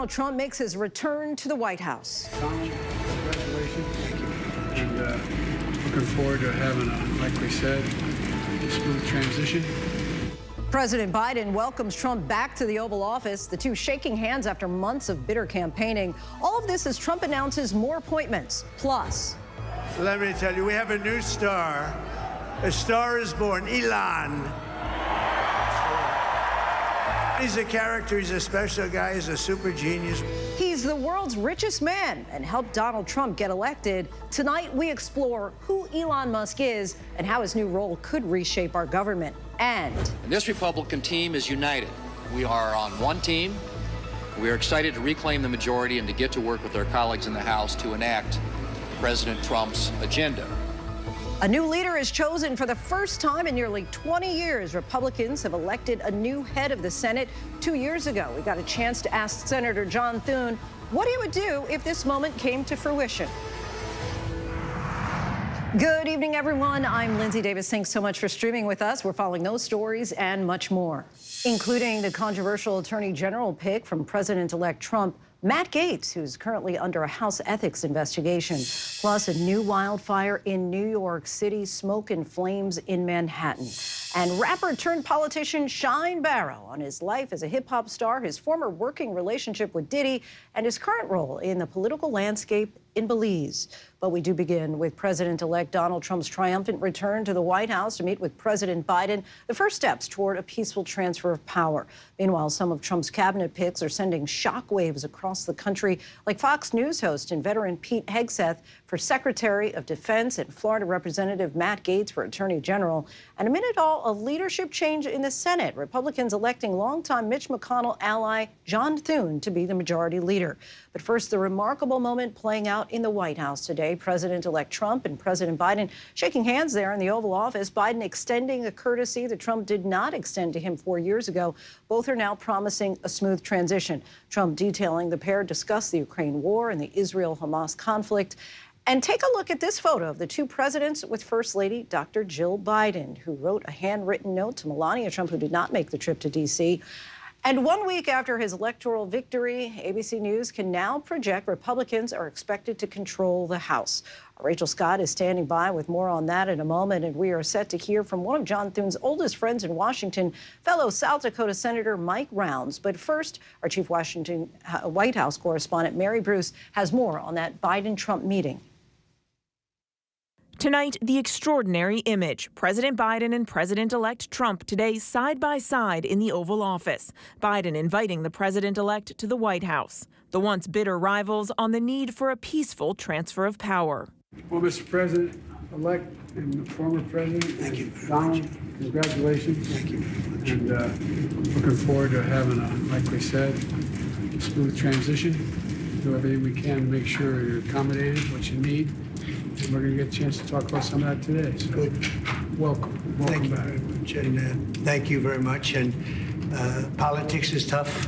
Donald Trump makes his return to the White House. Donald, congratulations. Thank you very much. And looking forward to having like we said, a smooth transition. President Biden welcomes Trump back to the Oval Office, the two shaking hands after months of bitter campaigning. All of this as Trump announces more appointments. Plus, let me tell you, we have a new star. A star is born, Elon. He's a character, he's a special guy, he's a super genius. He's the world's richest man and helped Donald Trump get elected. Tonight, we explore who Elon Musk is and how his new role could reshape our government. And this Republican team is united. We are on one team. We are excited to reclaim the majority and to get to work with our colleagues in the House to enact President Trump's agenda. A new leader is chosen for the first time in nearly 20 years. Republicans have elected a new head of the Senate 2 years ago. We got a chance to ask Senator John Thune what he would do if this moment came to fruition. Good evening, everyone. I'm Linsey Davis. Thanks so much for streaming with us. We're following those stories and much more, including the controversial Attorney General pick from President-elect Trump, Matt Gaetz, who's currently under a House ethics investigation, plus a new wildfire in New York City, smoke and flames in Manhattan. And rapper turned politician Shine Barrow on his life as a hip-hop star, his former working relationship with Diddy, and his current role in the political landscape in Belize. But we do begin with President-elect Donald Trump's triumphant return to the White House to meet with President Biden, the first steps toward a peaceful transfer of power. Meanwhile, some of Trump's cabinet picks are sending shockwaves across the country, like Fox News host and veteran Pete Hegseth for Secretary of Defense and Florida Representative Matt Gaetz for Attorney General. And amid it all, a leadership change in the Senate, Republicans electing longtime Mitch McConnell ally John Thune to be the majority leader. But first, the remarkable moment playing out in the White House today. President-elect Trump and President Biden shaking hands there in the Oval Office. Biden extending a courtesy that Trump did not extend to him 4 years ago. Both are now promising a smooth transition. Trump detailing the pair discuss the Ukraine war and the Israel-Hamas conflict. And take a look at this photo of the two presidents with First Lady Dr. Jill Biden, who wrote a handwritten note to Melania Trump, who did not make the trip to D.C. And 1 week after his electoral victory, ABC News can now project Republicans are expected to control the House. Rachel Scott is standing by with more on that in a moment, and we are set to hear from one of John Thune's oldest friends in Washington, fellow South Dakota Senator Mike Rounds. But first, our chief White House correspondent Mary Bruce has more on that Biden-Trump meeting. Tonight, the extraordinary image. President Biden and President-elect Trump today side by side in the Oval Office. Biden inviting the president-elect to the White House. The once bitter rivals on the need for a peaceful transfer of power. Well, Mr. President-elect and former President, thank you. Donald, congratulations. Thank you. And looking forward to having, like we said, a smooth transition. Do everything we can to make sure you're accommodated, what you need. And we're going to get a chance to talk about some of that today. So, good. Welcome. Thank you back. very much. And thank you very much. And politics is tough,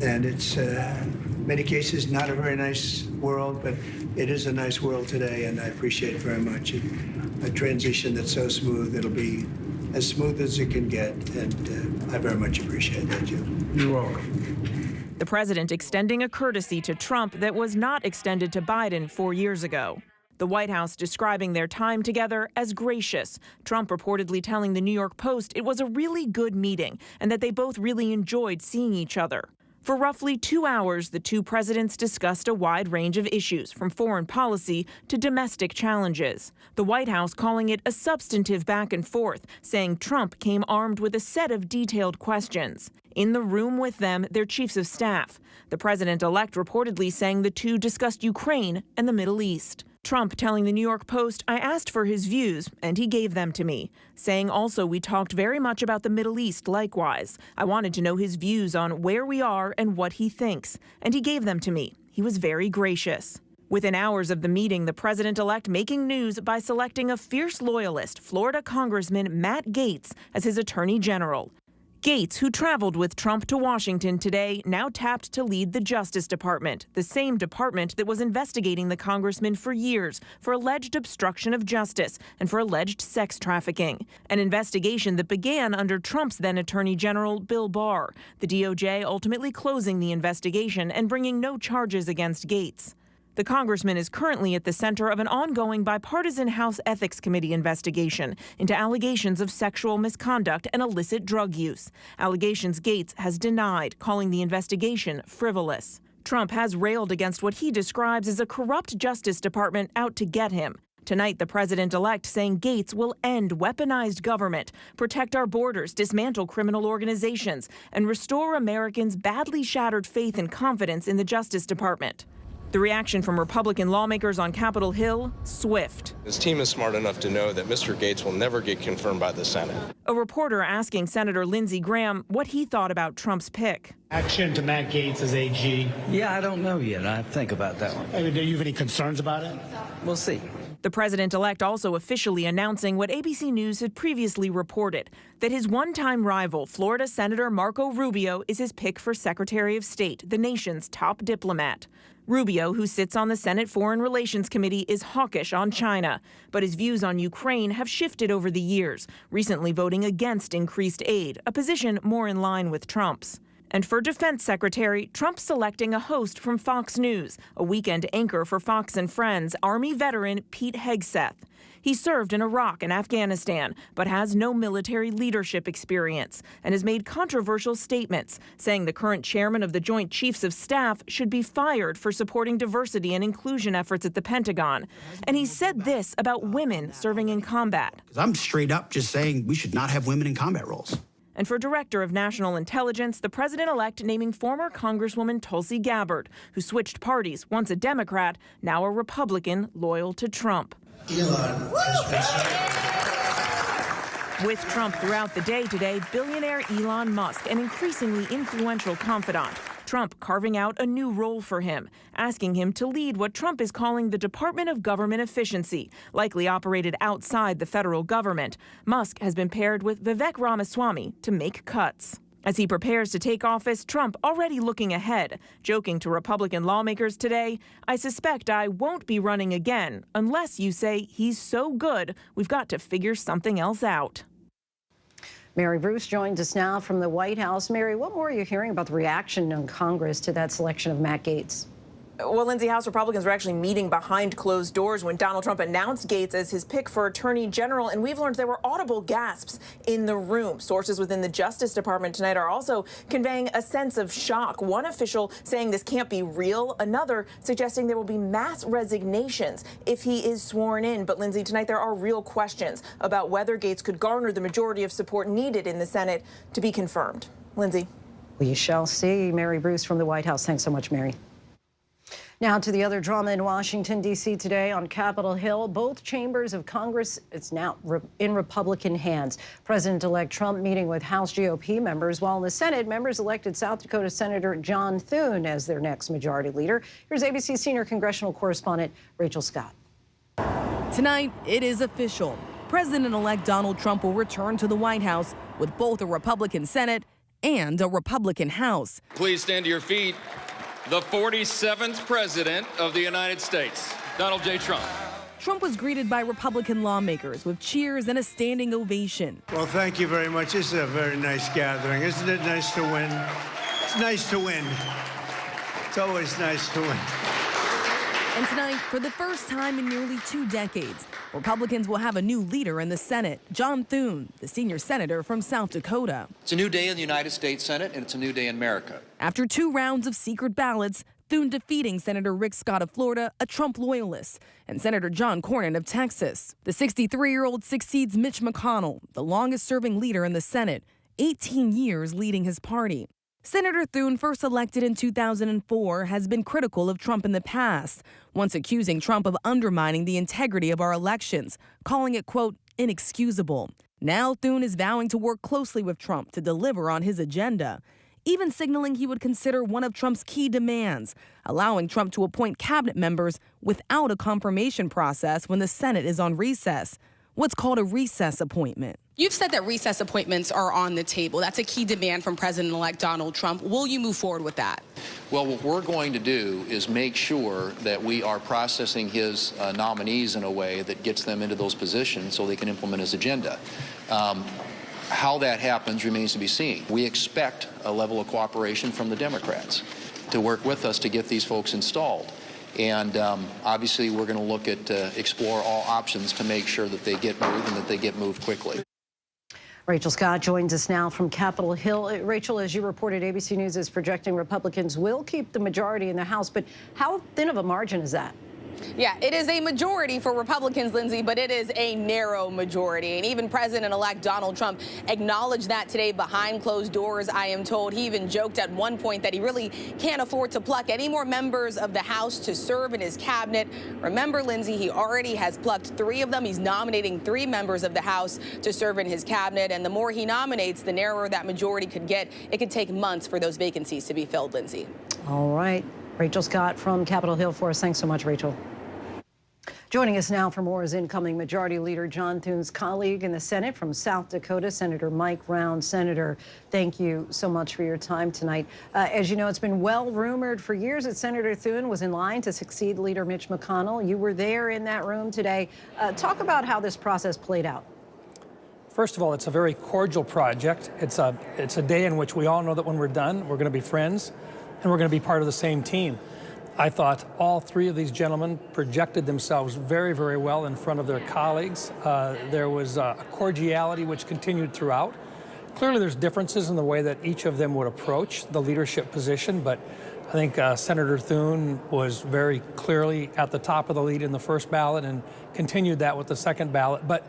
and it's in many cases not a very nice world, but it is a nice world today, and I appreciate it very much. And a transition that's so smooth, it'll be as smooth as it can get, and I very much appreciate that, Jim. You're welcome. The president extending a courtesy to Trump that was not extended to Biden 4 years ago. The White House describing their time together as gracious. Trump reportedly telling the New York Post it was a really good meeting and that they both really enjoyed seeing each other. For roughly 2 hours, the two presidents discussed a wide range of issues, from foreign policy to domestic challenges. The White House calling it a substantive back and forth, saying Trump came armed with a set of detailed questions. In the room with them, their chiefs of staff. The president-elect reportedly saying the two discussed Ukraine and the Middle East. Trump telling the New York Post, I asked for his views, and he gave them to me. Saying also we talked very much about the Middle East likewise. I wanted to know his views on where we are and what he thinks, and he gave them to me. He was very gracious. Within hours of the meeting, the president-elect making news by selecting a fierce loyalist, Florida Congressman Matt Gaetz, as his attorney general. Gaetz, who traveled with Trump to Washington today, now tapped to lead the Justice Department, the same department that was investigating the congressman for years for alleged obstruction of justice and for alleged sex trafficking. An investigation that began under Trump's then Attorney General Bill Barr, the DOJ ultimately closing the investigation and bringing no charges against Gaetz. The congressman is currently at the center of an ongoing bipartisan House Ethics Committee investigation into allegations of sexual misconduct and illicit drug use. Allegations Gaetz has denied, calling the investigation frivolous. Trump has railed against what he describes as a corrupt Justice Department out to get him. Tonight, the president-elect saying Gaetz will end weaponized government, protect our borders, dismantle criminal organizations, and restore Americans' badly shattered faith and confidence in the Justice Department. The reaction from Republican lawmakers on Capitol Hill, swift. His team is smart enough to know that Mr. Gaetz will never get confirmed by the Senate. A reporter asking Senator Lindsey Graham what he thought about Trump's pick. Action to Matt Gaetz as AG. Yeah, I don't know yet. I think about that one. Do you have any concerns about it? We'll see. The president-elect also officially announcing what ABC News had previously reported, that his one-time rival, Florida Senator Marco Rubio, is his pick for Secretary of State, the nation's top diplomat. Rubio, who sits on the Senate Foreign Relations Committee, is hawkish on China, but his views on Ukraine have shifted over the years, recently voting against increased aid, a position more in line with Trump's. And for Defense Secretary, Trump selecting a host from Fox News, a weekend anchor for Fox and Friends, Army veteran Pete Hegseth. He served in Iraq and Afghanistan, but has no military leadership experience and has made controversial statements, saying the current chairman of the Joint Chiefs of Staff should be fired for supporting diversity and inclusion efforts at the Pentagon. And he said this about women serving in combat. I'm straight up just saying we should not have women in combat roles. And for Director of National Intelligence, the president-elect naming former Congresswoman Tulsi Gabbard, who switched parties, once a Democrat, now a Republican loyal to Trump. Elon has been... With Trump throughout the day today, billionaire Elon Musk, an increasingly influential confidant. Trump carving out a new role for him, asking him to lead what Trump is calling the Department of Government Efficiency, likely operated outside the federal government. Musk has been paired with Vivek Ramaswamy to make cuts. As he prepares to take office, Trump already looking ahead, joking to Republican lawmakers today, "I suspect I won't be running again unless you say he's so good, we've got to figure something else out." Mary Bruce joins us now from the White House. Mary, what more are you hearing about the reaction in Congress to that selection of Matt Gaetz? Well, Lindsey, House Republicans were actually meeting behind closed doors when Donald Trump announced Gaetz as his pick for Attorney General, and we've learned there were audible gasps in the room. Sources within the Justice Department tonight are also conveying a sense of shock. One official saying this can't be real, another suggesting there will be mass resignations if he is sworn in. But, Lindsey, tonight there are real questions about whether Gaetz could garner the majority of support needed in the Senate to be confirmed. Lindsey. We shall see. Mary Bruce from the White House. Thanks so much, Mary. Now to the other drama in Washington, D.C. today on Capitol Hill. Both chambers of Congress, it's now in Republican hands. President-elect Trump meeting with House GOP members, while in the Senate, members elected South Dakota Senator John Thune as their next majority leader. Here's ABC senior congressional correspondent Rachel Scott. Tonight, it is official. President-elect Donald Trump will return to the White House with both a Republican Senate and a Republican House. Please stand to your feet. The 47th President of the United States, Donald J. Trump. Trump was greeted by Republican lawmakers with cheers and a standing ovation. Well, thank you very much. This is a very nice gathering. Isn't it nice to win? It's nice to win. It's always nice to win. And tonight, for the first time in nearly 2 decades, Republicans will have a new leader in the Senate, John Thune, the senior senator from South Dakota. It's a new day in the United States Senate, and it's a new day in America. After 2 rounds of secret ballots, Thune defeating Senator Rick Scott of Florida, a Trump loyalist, and Senator John Cornyn of Texas. The 63-year-old succeeds Mitch McConnell, the longest-serving leader in the Senate, 18 years leading his party. Senator Thune, first elected in 2004, has been critical of Trump in the past, once accusing Trump of undermining the integrity of our elections, calling it, quote, inexcusable. Now Thune is vowing to work closely with Trump to deliver on his agenda, even signaling he would consider one of Trump's key demands, allowing Trump to appoint cabinet members without a confirmation process when the Senate is on recess, what's called a recess appointment. You've said that recess appointments are on the table. That's a key demand from President-elect Donald Trump. Will you move forward with that? Well, what we're going to do is make sure that we are processing his nominees in a way that gets them into those positions so they can implement his agenda. How that happens remains to be seen. We expect a level of cooperation from the Democrats to work with us to get these folks installed. And obviously, we're going to look at explore all options to make sure that they get moved and that they get moved quickly. Rachel Scott joins us now from Capitol Hill. Rachel, as you reported, ABC News is projecting Republicans will keep the majority in the House, but how thin of a margin is that? Yeah, it is a majority for Republicans, Lindsay, but it is a narrow majority. And even President-elect Donald Trump acknowledged that today behind closed doors, I am told. He even joked at one point that he really can't afford to pluck any more members of the House to serve in his cabinet. Remember, Lindsay, he already has plucked 3 of them. He's nominating 3 members of the House to serve in his cabinet. And the more he nominates, the narrower that majority could get. It could take months for those vacancies to be filled, Lindsay. All right. Rachel Scott from Capitol Hill for us. Thanks so much, Rachel. Joining us now for more is incoming Majority Leader John Thune's colleague in the Senate from South Dakota, Senator Mike Round. Senator, thank you so much for your time tonight. As you know, it's been well rumored for years that Senator Thune was in line to succeed Leader Mitch McConnell. You were there in that room today. Talk about how this process played out. First of all, it's a very cordial project. It's a day in which we all know that when we're done, we're going to be friends and we're going to be part of the same team. I thought all 3 of these gentlemen projected themselves very, very well in front of their colleagues. There was a cordiality which continued throughout. Clearly, there's differences in the way that each of them would approach the leadership position, but I think Senator Thune was very clearly at the top of the lead in the first ballot and continued that with the second ballot. But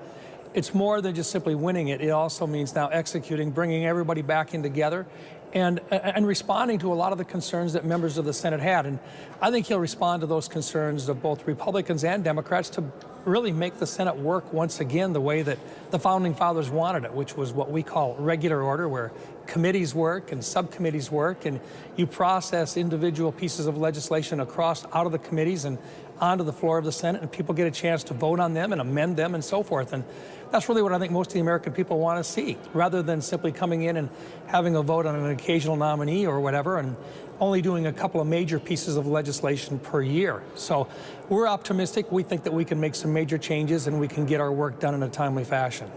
it's more than just simply winning it. It also means now executing, bringing everybody back in together, and responding to a lot of the concerns that members of the Senate had. And I think he'll respond to those concerns of both Republicans and Democrats to really make the Senate work once again the way that the Founding Fathers wanted it, which was what we call regular order, where committees work and subcommittees work, and you process individual pieces of legislation out of the committees and onto the floor of the Senate, and people get a chance to vote on them and amend them and so forth. And that's really what I think most of the American people want to see, rather than simply coming in and having a vote on an occasional nominee or whatever, and only doing a couple of major pieces of legislation per year. So we're optimistic. We think that we can make some major changes and we can get our work done in a timely fashion.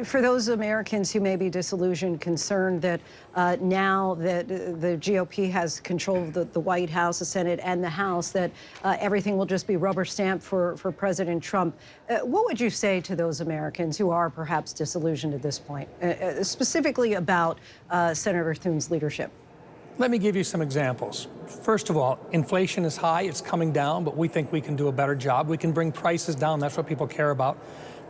For those Americans who may be disillusioned, concerned that now that the GOP has control of the White House, the Senate, and the House, that everything will just be rubber stamped for President Trump, what would you say to those Americans who are perhaps disillusioned at this point, specifically about Senator Thune's leadership? Let me give you some examples. First of all, inflation is high, it's coming down, but we think we can do a better job. We can bring prices down, that's what people care about.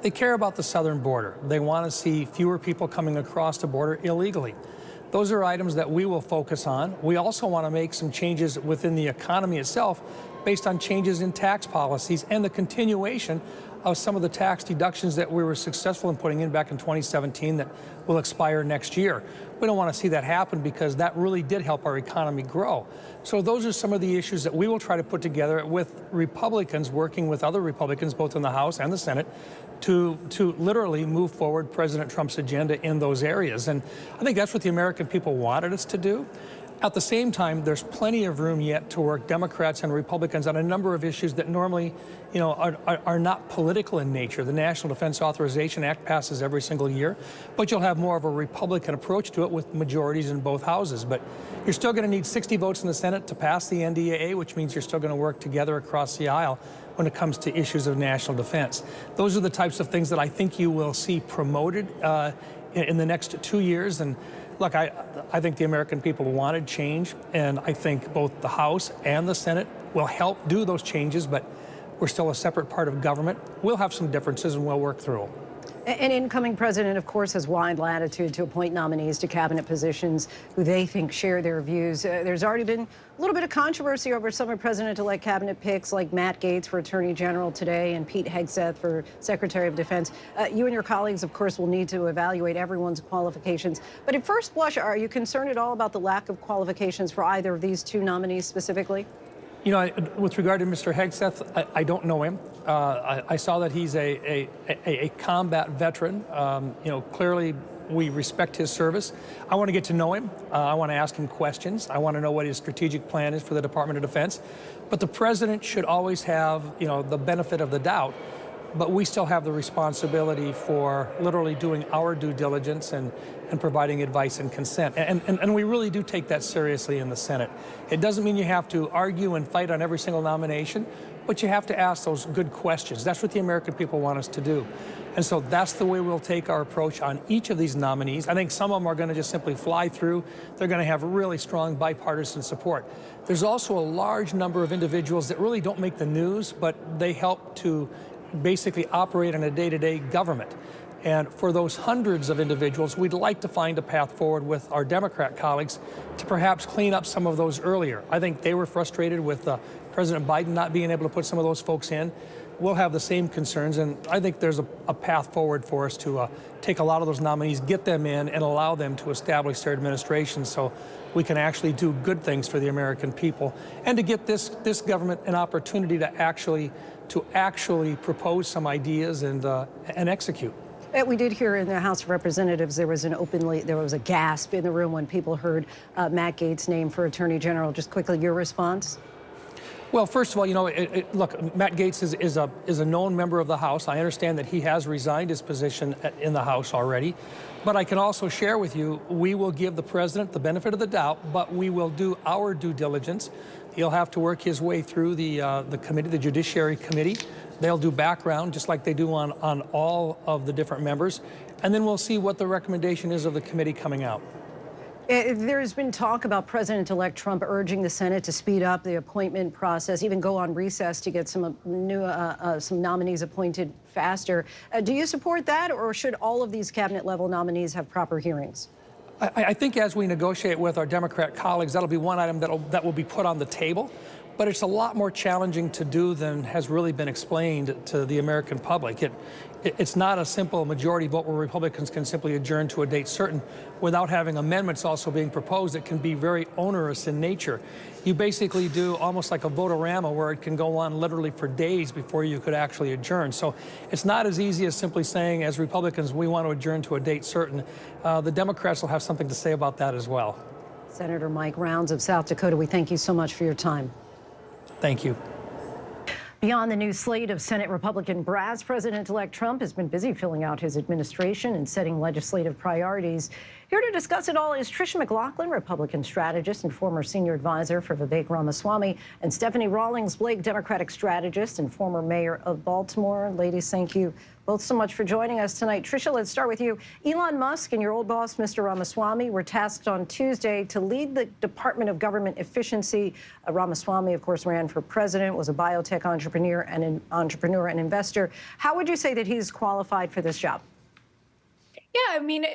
They care about the southern border. They want to see fewer people coming across the border illegally. Those are items that we will focus on. We also want to make some changes within the economy itself based on changes in tax policies and the continuation of some of the tax deductions that we were successful in putting in back in 2017 that will expire next year. We don't want to see that happen because that really did help our economy grow. So those are some of the issues that we will try to put together with Republicans, working with other Republicans, both in the House and the Senate, to literally move forward President Trump's agenda in those areas. And I think that's what the American people wanted us to do. At the same time, there's plenty of room yet to work Democrats and Republicans on a number of issues that normally, are not political in nature. The National Defense Authorization Act passes every single year, but you'll have more of a Republican approach to it with majorities in both houses. But you're still going to need 60 votes in the Senate to pass the NDAA, which means you're still going to work together across the aisle when it comes to issues of national defense. Those are the types of things that I think you will see promoted in the next 2 years. And look, I think the American people wanted change, and I think both the House and the Senate will help do those changes, but we're still a separate part of government. We'll have some differences, and we'll work through them. An incoming president, of course, has wide latitude to appoint nominees to cabinet positions who they think share their views. There's already been a little bit of controversy over some of President-elect cabinet picks, like Matt Gaetz for Attorney General today and Pete Hegseth for Secretary of Defense. You and your colleagues, of course, will need to evaluate everyone's qualifications. But at first blush, are you concerned at all about the lack of qualifications for either of these 2 nominees specifically? You know, with regard to Mr. Hegseth, I don't know him. I saw that he's a combat veteran. You know, clearly we respect his service. I want to get to know him. I want to ask him questions. I want to know what his strategic plan is for the Department of Defense. But the president should always have, you know, the benefit of the doubt. But we still have the responsibility for literally doing our due diligence and providing advice and consent. And we really do take that seriously in the Senate. It doesn't mean you have to argue and fight on every single nomination, but you have to ask those good questions. That's what the American people want us to do. And so that's the way we'll take our approach on each of these nominees. I think some of them are going to just simply fly through. They're going to have really strong bipartisan support. There's also a large number of individuals that really don't make the news, but they help to basically operate in a day-to-day government. And for those hundreds of individuals, we'd like to find a path forward with our Democrat colleagues to perhaps clean up some of those earlier. I think they were frustrated with President Biden not being able to put some of those folks in. We'll have the same concerns, and I think there's a path forward for us to take a lot of those nominees, get them in, and allow them to establish their administration so we can actually do good things for the American people, and to get this government an opportunity to actually propose some ideas and execute. We did hear in the House of Representatives there was a gasp in the room when people heard Matt Gaetz' name for Attorney General. Just quickly, your response? Well, first of all, you know, look, Matt Gaetz is a known member of the House. I understand that he has resigned his position in the House already. But I can also share with you, we will give the president the benefit of the doubt, but we will do our due diligence. He'll have to work his way through the committee, the Judiciary Committee. They'll do background, just like they do on all of the different members. And then we'll see what the recommendation is of the committee coming out. There's been talk about President-elect Trump urging the Senate to speed up the appointment process, even go on recess to get some nominees appointed faster. Do you support that, or should all of these cabinet-level nominees have proper hearings? I think as we negotiate with our Democrat colleagues, that'll be one item that will be put on the table. But it's a lot more challenging to do than has really been explained to the American public. It's not a simple majority vote where Republicans can simply adjourn to a date certain without having amendments also being proposed that can be very onerous in nature. You basically do almost like a vote-a-rama where it can go on literally for days before you could actually adjourn. So it's not as easy as simply saying, as Republicans, we want to adjourn to a date certain. The Democrats will have something to say about that as well. Senator Mike Rounds of South Dakota, we thank you so much for your time. Thank you. Beyond the new slate of Senate Republican brats, President-elect Trump has been busy filling out his administration and setting legislative priorities. Here to discuss it all is Tricia McLaughlin, Republican strategist and former senior advisor for Vivek Ramaswamy, and Stephanie Rawlings-Blake, Democratic strategist and former mayor of Baltimore. Ladies, thank you both so much for joining us tonight. Tricia, let's start with you. Elon Musk and your old boss, Mr. Ramaswamy, were tasked on Tuesday to lead the Department of Government Efficiency. Ramaswamy, of course, ran for president, was a biotech entrepreneur and investor. How would you say that he's qualified for this job? Yeah, I mean,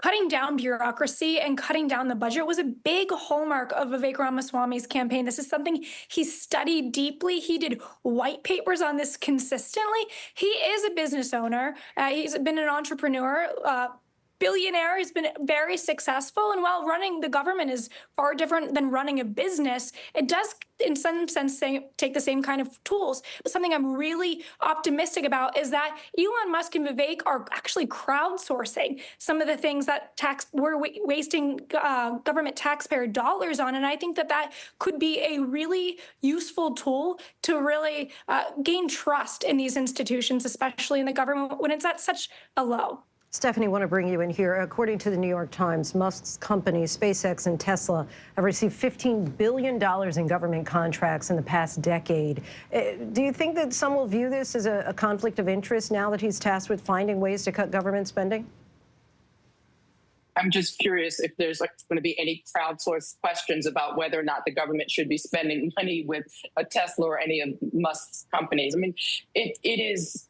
cutting down bureaucracy and cutting down the budget was a big hallmark of Vivek Ramaswamy's campaign. This is something he studied deeply. He did white papers on this consistently. He is a business owner. He's been an entrepreneur, billionaire. He's been very successful. And while running the government is far different than running a business, it does, in some sense, take the same kind of tools. But something I'm really optimistic about is that Elon Musk and Vivek are actually crowdsourcing some of the things that we're wasting government taxpayer dollars on. And I think that that could be a really useful tool to really gain trust in these institutions, especially in the government when it's at such a low. Stephanie, I want to bring you in here. According to the New York Times, Musk's companies, SpaceX and Tesla, have received $15 billion in government contracts in the past decade. Do you think that some will view this as a conflict of interest now that he's tasked with finding ways to cut government spending? I'm just curious if there's going to be any crowdsourced questions about whether or not the government should be spending money with a Tesla or any of Musk's companies. I mean, it is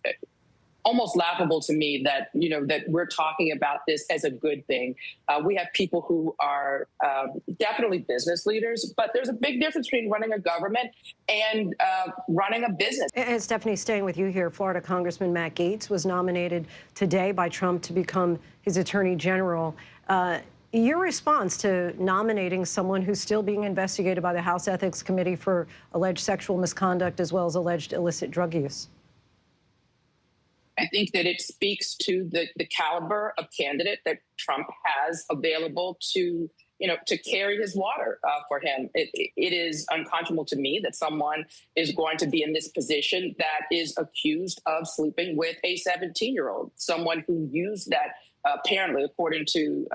almost laughable to me that, that we're talking about this as a good thing. We have people who are definitely business leaders, but there's a big difference between running a government and running a business. And Stephanie, staying with you here, Florida Congressman Matt Gaetz was nominated today by Trump to become his attorney general. Your response to nominating someone who's still being investigated by the House Ethics Committee for alleged sexual misconduct as well as alleged illicit drug use? I think that it speaks to the caliber of candidate that Trump has available to, to carry his water for him. It is unconscionable to me that someone is going to be in this position that is accused of sleeping with a 17-year-old, someone who used that, apparently, according to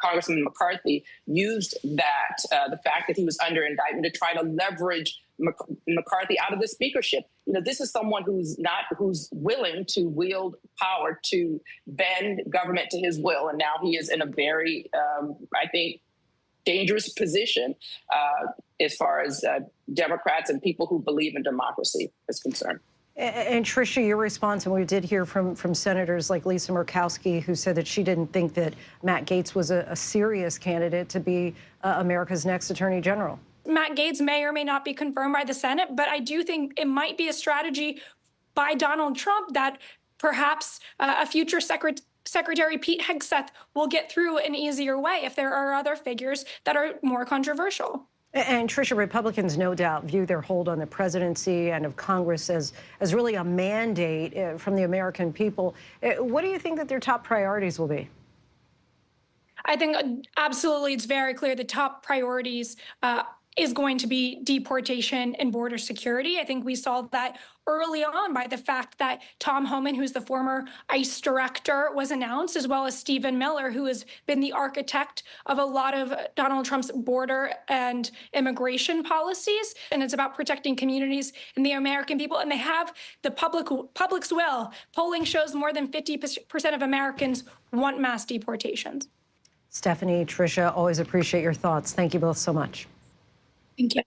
Congressman McCarthy, used that, the fact that he was under indictment to try to leverage McCarthy out of the speakership. This is someone who's willing to wield power to bend government to his will. And now he is in a very, I think, dangerous position as far as Democrats and people who believe in democracy is concerned. And Tricia, your response, and we did hear from senators like Lisa Murkowski, who said that she didn't think that Matt Gaetz was a serious candidate to be America's next attorney general. Matt Gaetz may or may not be confirmed by the Senate, but I do think it might be a strategy by Donald Trump that perhaps a future Secretary Pete Hegseth will get through an easier way if there are other figures that are more controversial. And Tricia, Republicans no doubt view their hold on the presidency and of Congress as really a mandate from the American people. What do you think that their top priorities will be? I think absolutely it's very clear the top priorities is going to be deportation and border security. I think we saw that early on by the fact that Tom Homan, who's the former ICE director, was announced, as well as Stephen Miller, who has been the architect of a lot of Donald Trump's border and immigration policies. And it's about protecting communities and the American people. And they have the public's will. Polling shows more than 50% of Americans want mass deportations. Stephanie, Tricia, always appreciate your thoughts. Thank you both so much. Thank you.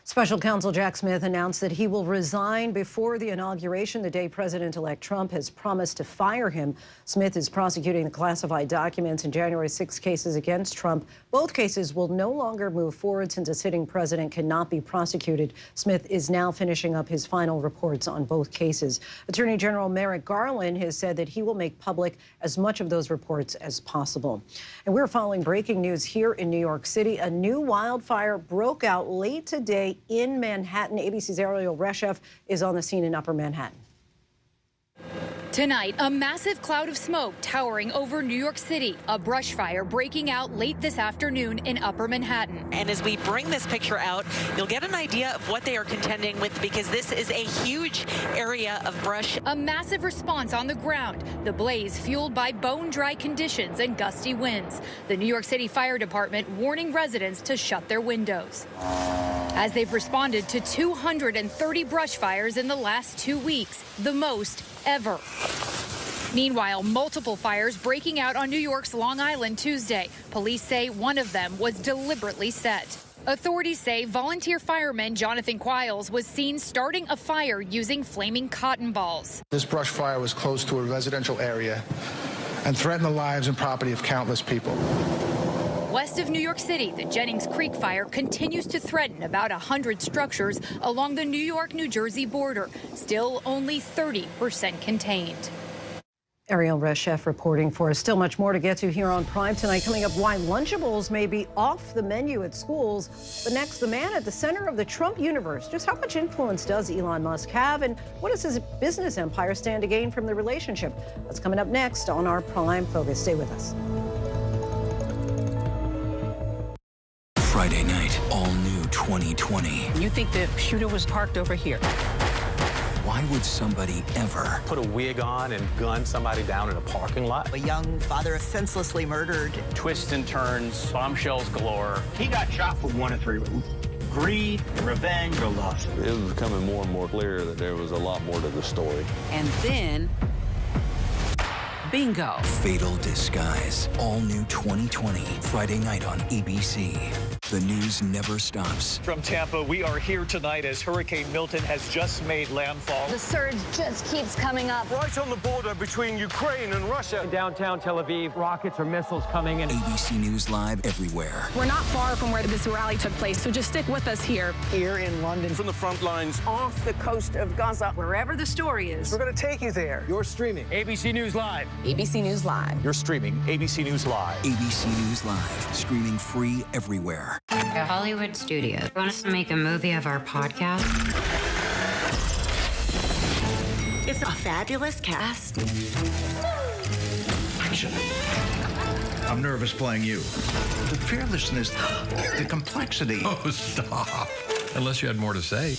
Special Counsel Jack Smith announced that he will resign before the inauguration, the day President-elect Trump has promised to fire him. Smith is prosecuting the classified documents in January 6 cases against Trump. Both cases will no longer move forward since a sitting president cannot be prosecuted. Smith is now finishing up his final reports on both cases. Attorney General Merrick Garland has said that he will make public as much of those reports as possible. And we're following breaking news here in New York City. A new wildfire broke out late today in Manhattan. ABC's Ariel Reshef is on the scene in Upper Manhattan. Tonight, a massive cloud of smoke towering over New York City, a brush fire breaking out late this afternoon in Upper Manhattan. And as we bring this picture out, you'll get an idea of what they are contending with, because this is a huge area of brush. A massive response on the ground, the blaze fueled by bone-dry conditions and gusty winds. The New York City Fire Department warning residents to shut their windows, as they've responded to 230 brush fires in the last 2 weeks, the most ever. Meanwhile, multiple fires breaking out on New York's Long Island Tuesday. Police say one of them was deliberately set. Authorities say volunteer fireman Jonathan Quiles was seen starting a fire using flaming cotton balls. This brush fire was close to a residential area and threatened the lives and property of countless people. West of New York City, the Jennings Creek fire continues to threaten about 100 structures along the New York-New Jersey border, still only 30% contained. Ariel Reshef reporting for us. Still much more to get to here on Prime tonight. Coming up, why Lunchables may be off the menu at schools. But next, the man at the center of the Trump universe. Just how much influence does Elon Musk have, and what does his business empire stand to gain from the relationship? That's coming up next on our Prime Focus. Stay with us. Friday night, all new 2020. You think the shooter was parked over here? Why would somebody ever put a wig on and gun somebody down in a parking lot? A young father senselessly murdered. Twists and turns, bombshells galore. He got shot for one of three reasons: greed, revenge, or lust. It was becoming more and more clear that there was a lot more to the story. And then, bingo. Fatal Disguise, all new 2020, Friday night on ABC. The news never stops. From Tampa, we are here tonight as Hurricane Milton has just made landfall. The surge just keeps coming up. Right on the border between Ukraine and Russia. In downtown Tel Aviv, rockets or missiles coming in. ABC News Live everywhere. We're not far from where this rally took place, so just stick with us here. Here in London. From the front lines. Off the coast of Gaza. Wherever the story is. We're going to take you there. You're streaming ABC News Live. ABC News Live. You're streaming ABC News Live. ABC News Live. Streaming free everywhere. A Hollywood studio want us to make a movie of our podcast. It's a fabulous cast. Action. I'm nervous playing you. The fearlessness, the complexity. Oh, stop. Unless you had more to say.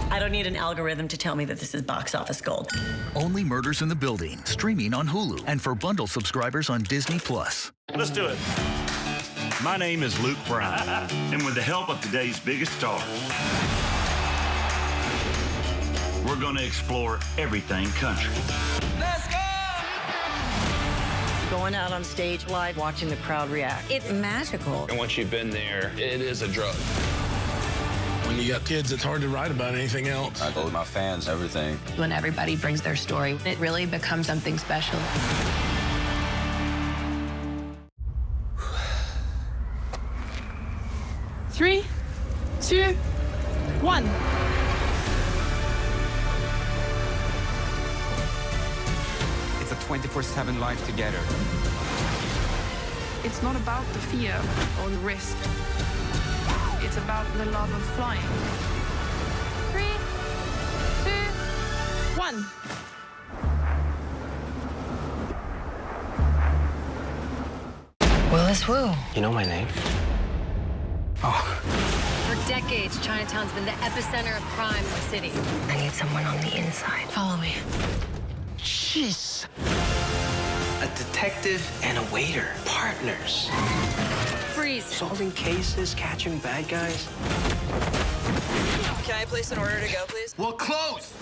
I don't need an algorithm to tell me that this is box office gold. Only Murders in the Building, streaming on Hulu and for bundle subscribers on Disney+. Let's do it. My name is Luke Bryan, and with the help of today's biggest stars, we're going to explore everything country. Let's go! Going out on stage live, watching the crowd react. It's magical. And once you've been there, it is a drug. When you got kids, it's hard to write about anything else. I told my fans everything. When everybody brings their story, it really becomes something special. Three, two, one. It's a 24/7 life together. It's not about the fear or the risk. It's about the love of flying. 3, 2, 1. Willis Wu. You know my name? For decades, Chinatown's been the epicenter of crime in the city. I need someone on the inside. Follow me. Jeez. A detective and a waiter. Partners. Freeze. Solving cases, catching bad guys. Can I place an order to go, please? Well, close!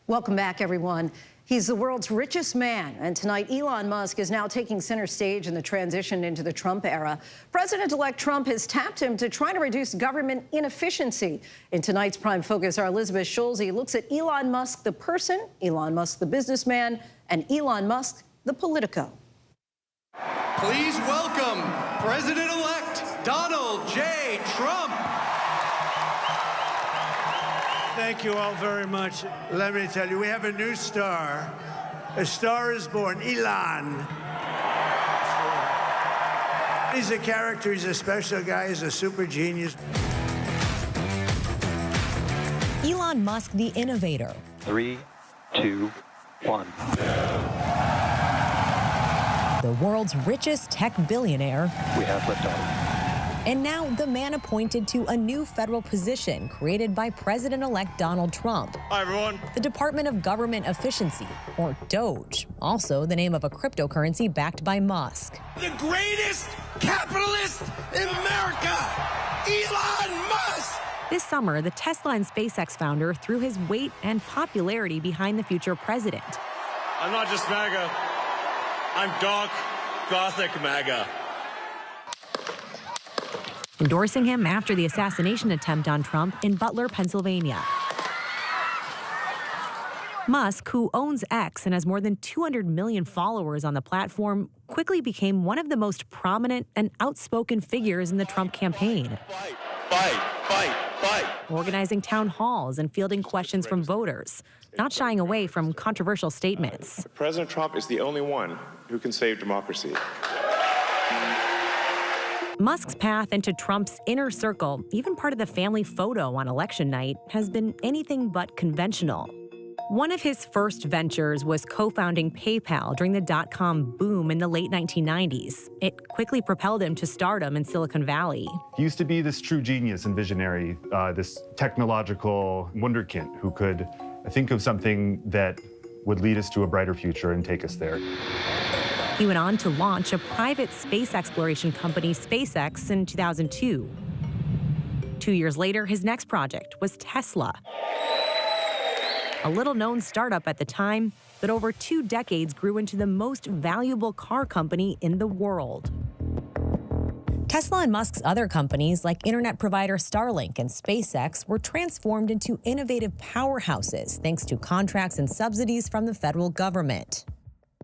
Welcome back, everyone. He's the world's richest man, and tonight Elon Musk is now taking center stage in the transition into the Trump era. President-elect Trump has tapped him to try to reduce government inefficiency. In tonight's Prime Focus, our Elizabeth Schulze looks at Elon Musk the person, Elon Musk the businessman, and Elon Musk the politico. Please welcome President-elect Donald J. Trump. Thank you all very much. Let me tell you, we have a new star. A star is born, Elon. He's a character, he's a special guy, he's a super genius. Elon Musk, the innovator. 3, 2, 1. The world's richest tech billionaire. We have liftoff. And now the man appointed to a new federal position created by President-elect Donald Trump. Hi, everyone. The Department of Government Efficiency, or DOGE, also the name of a cryptocurrency backed by Musk. The greatest capitalist in America, Elon Musk. This summer, the Tesla and SpaceX founder threw his weight and popularity behind the future president. I'm not just MAGA. I'm dark, gothic MAGA. Endorsing him after the assassination attempt on Trump in Butler, Pennsylvania. Musk, who owns X and has more than 200 million followers on the platform, quickly became one of the most prominent and outspoken figures in the Trump campaign. Fight. Organizing town halls and fielding questions from voters, not shying away from controversial statements. President Trump is the only one who can save democracy. Musk's path into Trump's inner circle, even part of the family photo on election night, has been anything but conventional. One of his first ventures was co-founding PayPal during the dot-com boom in the late 1990s. It quickly propelled him to stardom in Silicon Valley. He used to be this true genius and visionary, this technological wunderkind who could think of something that would lead us to a brighter future and take us there. He went on to launch a private space exploration company, SpaceX, in 2002. 2 years later, his next project was Tesla, a little-known startup at the time that over 2 decades grew into the most valuable car company in the world. Tesla and Musk's other companies, like internet provider Starlink and SpaceX, were transformed into innovative powerhouses thanks to contracts and subsidies from the federal government.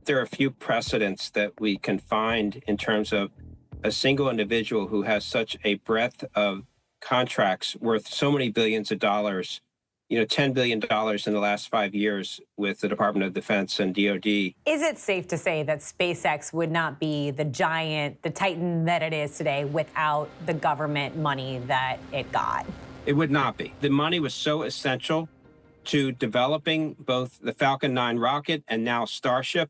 There are a few precedents that we can find in terms of a single individual who has such a breadth of contracts worth so many billions of dollars, $10 billion in the last 5 years with the Department of Defense and DOD. Is it safe to say that SpaceX would not be the giant, the titan that it is today without the government money that it got? It would not be. The money was so essential to developing both the Falcon 9 rocket and now Starship.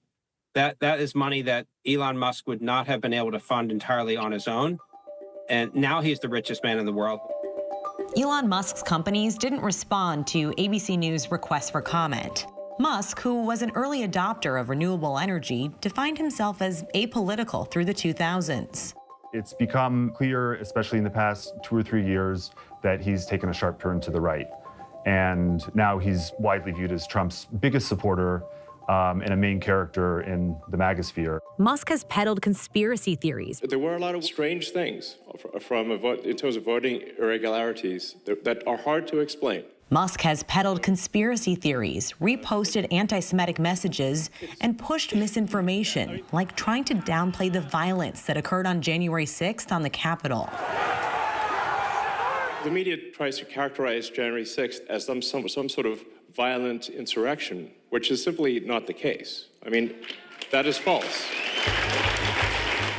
That is money that Elon Musk would not have been able to fund entirely on his own. And now he's the richest man in the world. Elon Musk's companies didn't respond to ABC News' request for comment. Musk, who was an early adopter of renewable energy, defined himself as apolitical through the 2000s. It's become clear, especially in the past 2 or 3 years, that he's taken a sharp turn to the right. And now he's widely viewed as Trump's biggest supporter and a main character in the MAGA sphere. Musk has peddled conspiracy theories. There were a lot of strange things in terms of voting irregularities that are hard to explain. Musk has peddled conspiracy theories, reposted anti-Semitic messages, and pushed misinformation, like trying to downplay the violence that occurred on January 6th on the Capitol. The media tries to characterize January 6th as some sort of violent insurrection, which is simply not the case. I mean, that is false.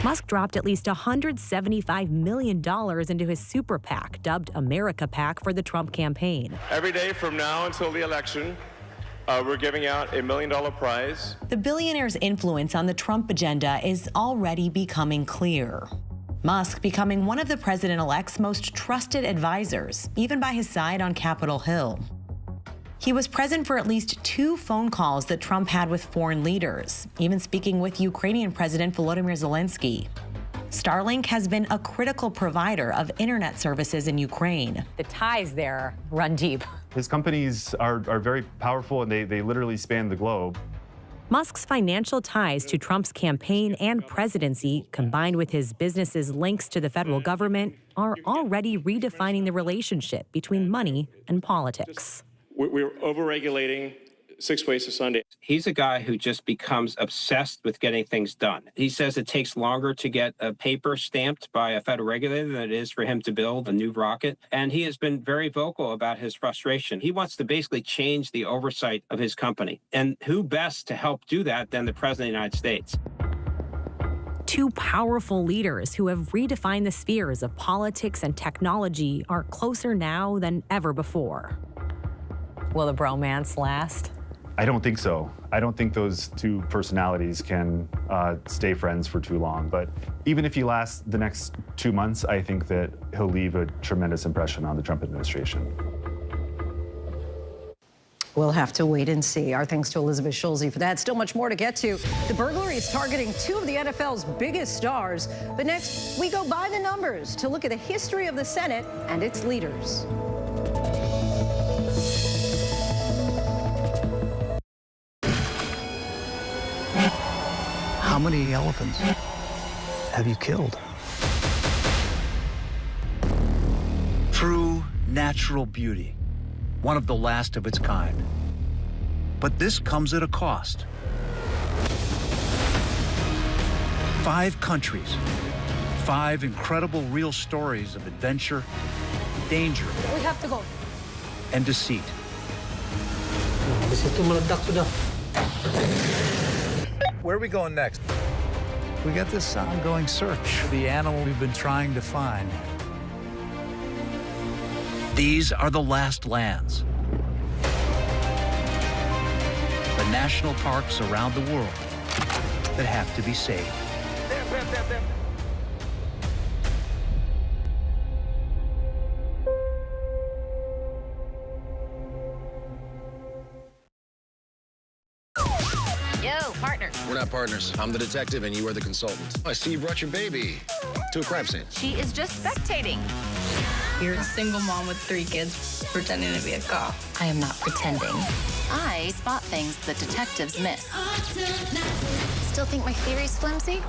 Musk dropped at least $175 million into his super PAC, dubbed America PAC, for the Trump campaign. Every day from now until the election, we're giving out $1 million prize. The billionaire's influence on the Trump agenda is already becoming clear. Musk becoming one of the president-elect's most trusted advisors, even by his side on Capitol Hill. He was present for at least 2 phone calls that Trump had with foreign leaders, even speaking with Ukrainian President Volodymyr Zelensky. Starlink has been a critical provider of internet services in Ukraine. The ties there run deep. His companies are very powerful, and they literally span the globe. Musk's financial ties to Trump's campaign and presidency, combined with his business's links to the federal government, are already redefining the relationship between money and politics. We're overregulating 6 ways to Sunday. He's a guy who just becomes obsessed with getting things done. He says it takes longer to get a paper stamped by a federal regulator than it is for him to build a new rocket. And he has been very vocal about his frustration. He wants to basically change the oversight of his company. And who best to help do that than the President of the United States? 2 powerful leaders who have redefined the spheres of politics and technology are closer now than ever before. Will the bromance last? I don't think so. I don't think those 2 personalities can stay friends for too long. But even if he lasts the next 2 months, I think that he'll leave a tremendous impression on the Trump administration. We'll have to wait and see. Our thanks to Elizabeth Schulze for that. Still much more to get to. The burglary is targeting 2 of the NFL's biggest stars. But next, we go by the numbers to look at the history of the Senate and its leaders. How many elephants have you killed? True natural beauty, one of the last of its kind. But this comes at a cost. 5 countries, 5 incredible real stories of adventure, danger, We have to go. and deceit. Where are we going next? We got this ongoing search for the animal we've been trying to find. These are the last lands. The national parks around the world that have to be saved. There. Yo, partner. We're not partners. I'm the detective and you are the consultant. I see you brought your baby to a crime scene. She is just spectating. You're a single mom with 3 kids pretending to be a cop. I am not pretending. I spot things that detectives miss. Still think my theory's flimsy?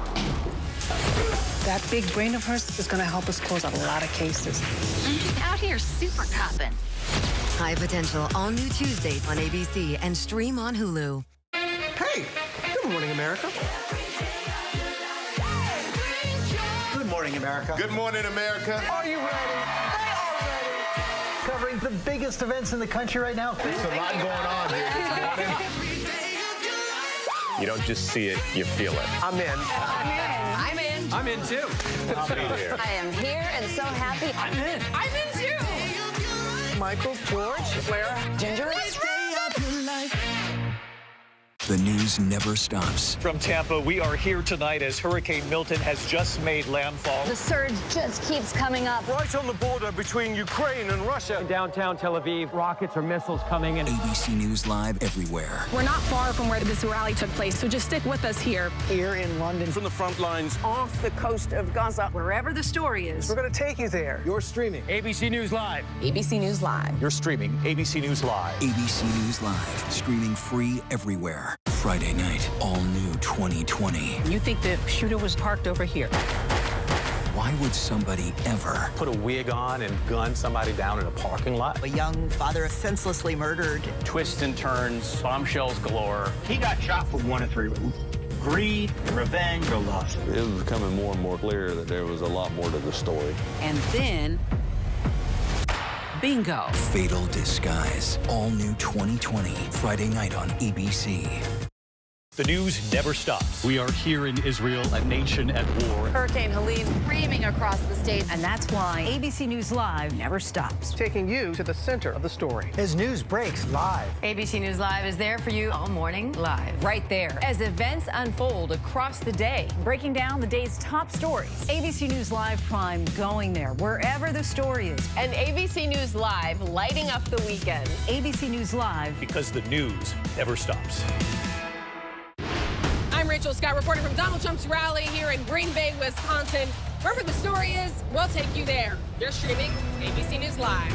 That big brain of hers is going to help us close a lot of cases. I'm just out here super copping. High Potential, all new Tuesday on ABC and stream on Hulu. Hey, good morning, America. Good morning, America. Good morning, America. Are you ready? They are ready. Covering the biggest events in the country right now. There's a lot going on here this morning. You don't just see it, you feel it. I'm in. I'm in. I'm in too. I'll be here. I am here and so happy. I'm in. I'm in too. Michael, George, Claire, Ginger. The news never stops. From Tampa, we are here tonight as Hurricane Milton has just made landfall. The surge just keeps coming up. Right on the border between Ukraine and Russia. In downtown Tel Aviv, rockets or missiles coming in. ABC News Live everywhere. We're not far from where this rally took place, so just stick with us here. here in London. From the front lines. Off the coast of Gaza, wherever the story is. We're going to take you there. You're streaming ABC News Live. ABC News Live. You're streaming ABC News Live. ABC News Live, streaming free everywhere. Friday night, all new 2020. You think the shooter was parked over here? Why would somebody ever Put a wig on and gun somebody down in a parking lot? A young father senselessly murdered. Twists and turns, bombshells galore. He got shot for one of 3 reasons. Greed, revenge, or lust. It was becoming more and more clear that there was a lot more to the story. And then, bingo. Fatal Disguise, all new 2020, Friday night on ABC. The news never stops. We are here in Israel, a nation at war. Hurricane Helene. Screaming across the state. And that's why ABC News Live never stops. Taking you to the center of the story. As news breaks live. ABC News Live is there for you all morning live. Right there, as events unfold across the day, breaking down the day's top stories. ABC News Live Prime going there, wherever the story is. And ABC News Live lighting up the weekend. ABC News Live. Because the news never stops. I'm Rachel Scott, reporting from Donald Trump's rally here in Green Bay, Wisconsin. Wherever the story is, we'll take you there. You're streaming ABC News Live.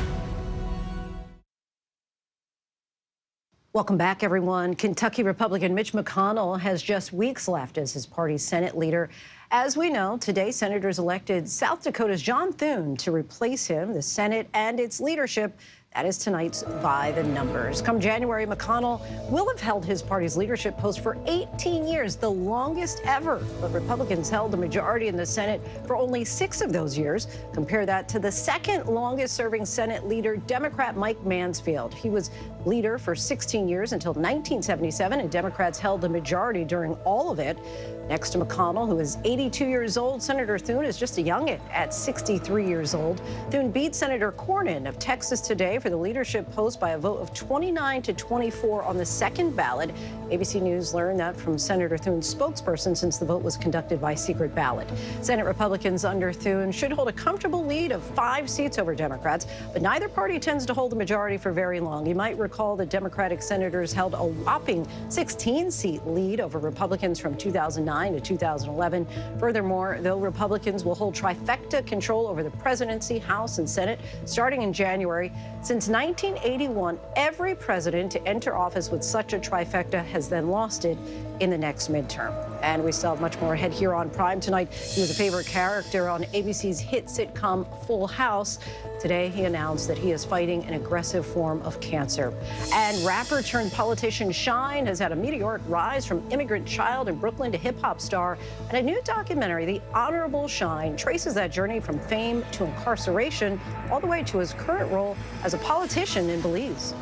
Welcome back, everyone. Kentucky Republican Mitch McConnell has just weeks left as his party's Senate leader. As we know, today senators elected South Dakota's John Thune to replace him. The Senate and its leadership, that is tonight's by the numbers. Come January, McConnell will have held his party's leadership post for 18 years, the longest ever. But Republicans held the majority in the Senate for only 6 of those years. Compare that to the second longest serving Senate leader, Democrat Mike Mansfield. He was leader for 16 years until 1977, and Democrats held the majority during all of it. Next to McConnell, who is 82 years old, Senator Thune is just a youngin' at 63 years old. Thune beat Senator Cornyn of Texas today for the leadership post by a vote of 29 to 24 on the second ballot. ABC News learned that from Senator Thune's spokesperson, since the vote was conducted by secret ballot. Senate Republicans under Thune should hold a comfortable lead of 5 seats over Democrats, but neither party tends to hold the majority for very long. You might recall that Democratic senators held a whopping 16-seat lead over Republicans from 2009 to 2011. Furthermore, though Republicans will hold trifecta control over the presidency, House, and Senate starting in January, since 1981, every president to enter office with such a trifecta has then lost it in the next midterm. And we still have much more ahead here on Prime tonight. He was a favorite character on ABC's hit sitcom Full House. Today, he announced that he is fighting an aggressive form of cancer. And rapper turned politician Shine has had a meteoric rise from immigrant child in Brooklyn to hip-hop star. And a new documentary, The Honorable Shine, traces that journey from fame to incarceration all the way to his current role as a politician in Belize.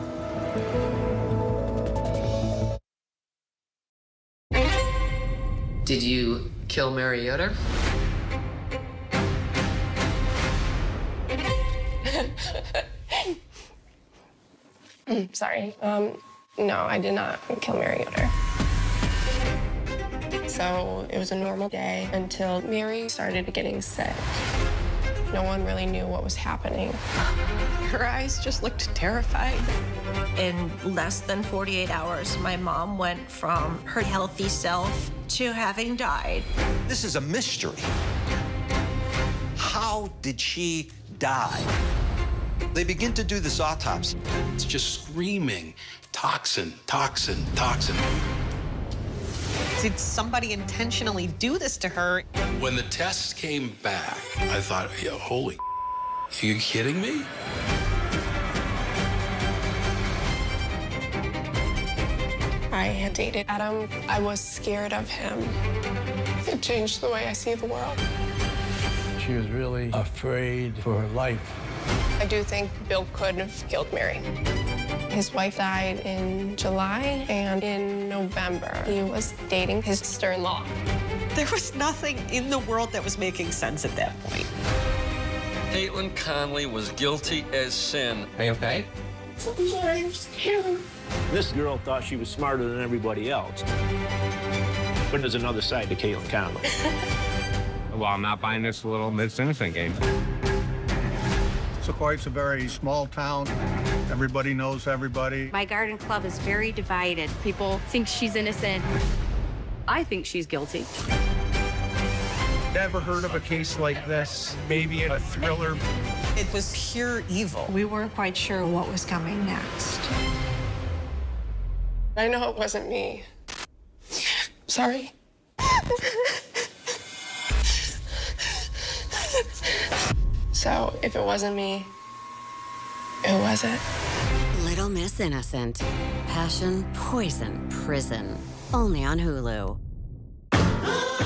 Did you kill Mariota? Sorry. No, I did not kill Mariota. So it was a normal day until Mary started getting sick. No one really knew what was happening. Her eyes just looked terrified. In less than 48 hours, my mom went from her healthy self to having died. This is a mystery. How did she die? They begin to do this autopsy. It's just screaming, toxin, toxin, toxin. Did somebody intentionally do this to her? When the test came back, I thought, yeah, holy, are you kidding me? I had dated Adam. I was scared of him. It changed the way I see the world. She was really afraid for her life. I do think Bill could have killed Mary. His wife died in July, and in November, he was dating his sister-in-law. There was nothing in the world that was making sense at that point. Caitlin Conley was guilty as sin. Are you okay? I'm sorry, I'm scared. This girl thought she was smarter than everybody else. But there's another side to Caitlin Conley. Well, I'm not buying this little Miss Innocent game. Sequoia's a very small town. Everybody knows everybody. My garden club is very divided. People think she's innocent. I think she's guilty. Never heard of a case like this. Maybe a thriller. It was pure evil. We weren't quite sure what was coming next. I know it wasn't me. Sorry. So, if it wasn't me, who was it? Little Miss Innocent. Passion, poison, prison. Only on Hulu.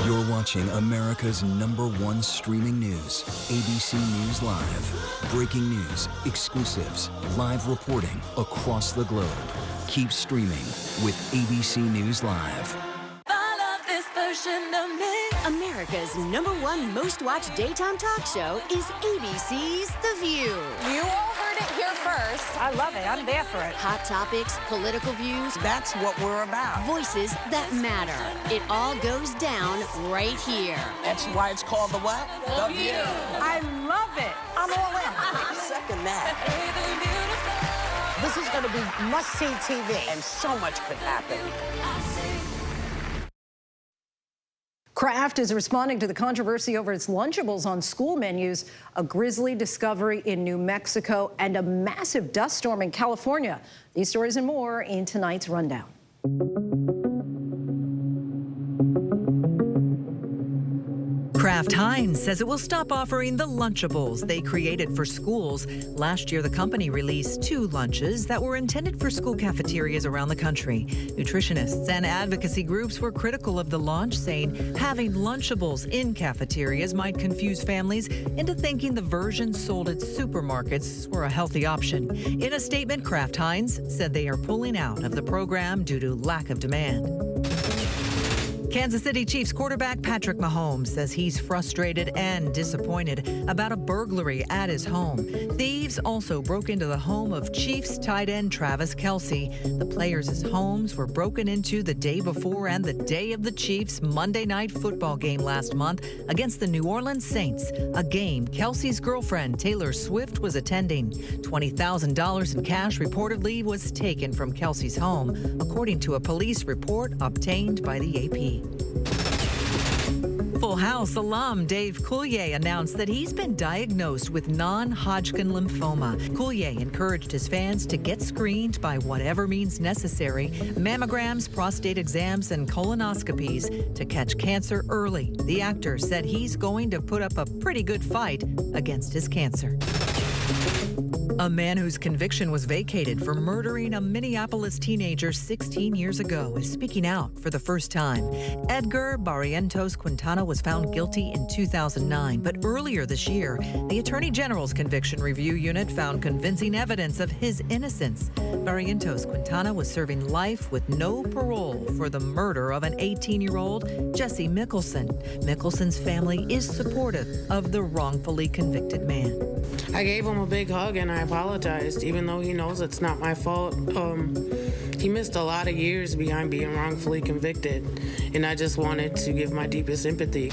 You're watching America's #1 streaming news, ABC News Live. Breaking news, exclusives, live reporting across the globe. Keep streaming with ABC News Live. America's #1 most-watched daytime talk show is ABC's The View. You all heard it here first. I love it. I'm there for it. Hot topics, political views. That's what we're about. Voices that matter. It all goes down right here. That's why it's called the what? The View. I love it. I'm all in. Second that. This is going to be must-see TV, and so much could happen. Kraft is responding to the controversy over its Lunchables on school menus, a grisly discovery in New Mexico, and a massive dust storm in California. These stories and more in tonight's Rundown. Kraft Heinz says it will stop offering the Lunchables they created for schools. Last year, the company released 2 lunches that were intended for school cafeterias around the country. Nutritionists and advocacy groups were critical of the launch, saying having Lunchables in cafeterias might confuse families into thinking the versions sold at supermarkets were a healthy option. In a statement, Kraft Heinz said they are pulling out of the program due to lack of demand. Kansas City Chiefs quarterback Patrick Mahomes says he's frustrated and disappointed about a burglary at his home. Thieves also broke into the home of Chiefs tight end Travis Kelce. The players' homes were broken into the day before and the day of the Chiefs' Monday night football game last month against the New Orleans Saints, a game Kelce's girlfriend Taylor Swift was attending. $20,000 in cash reportedly was taken from Kelce's home, according to a police report obtained by the AP. Full House alum Dave Coulier announced that he's been diagnosed with non-Hodgkin lymphoma. Coulier encouraged his fans to get screened by whatever means necessary, mammograms, prostate exams, and colonoscopies to catch cancer early. The actor said he's going to put up a pretty good fight against his cancer. A man whose conviction was vacated for murdering a Minneapolis teenager 16 years ago is speaking out for the first time. Edgar Barrientos Quintana was found guilty in 2009, but earlier this year, the Attorney General's Conviction Review Unit found convincing evidence of his innocence. Barrientos Quintana was serving life with no parole for the murder of an 18-year-old, Jesse Mickelson. Mickelson's family is supportive of the wrongfully convicted man. I gave him a big hug and I apologized, even though he knows it's not my fault. He missed a lot of years behind being wrongfully convicted, and I just wanted to give my deepest sympathy.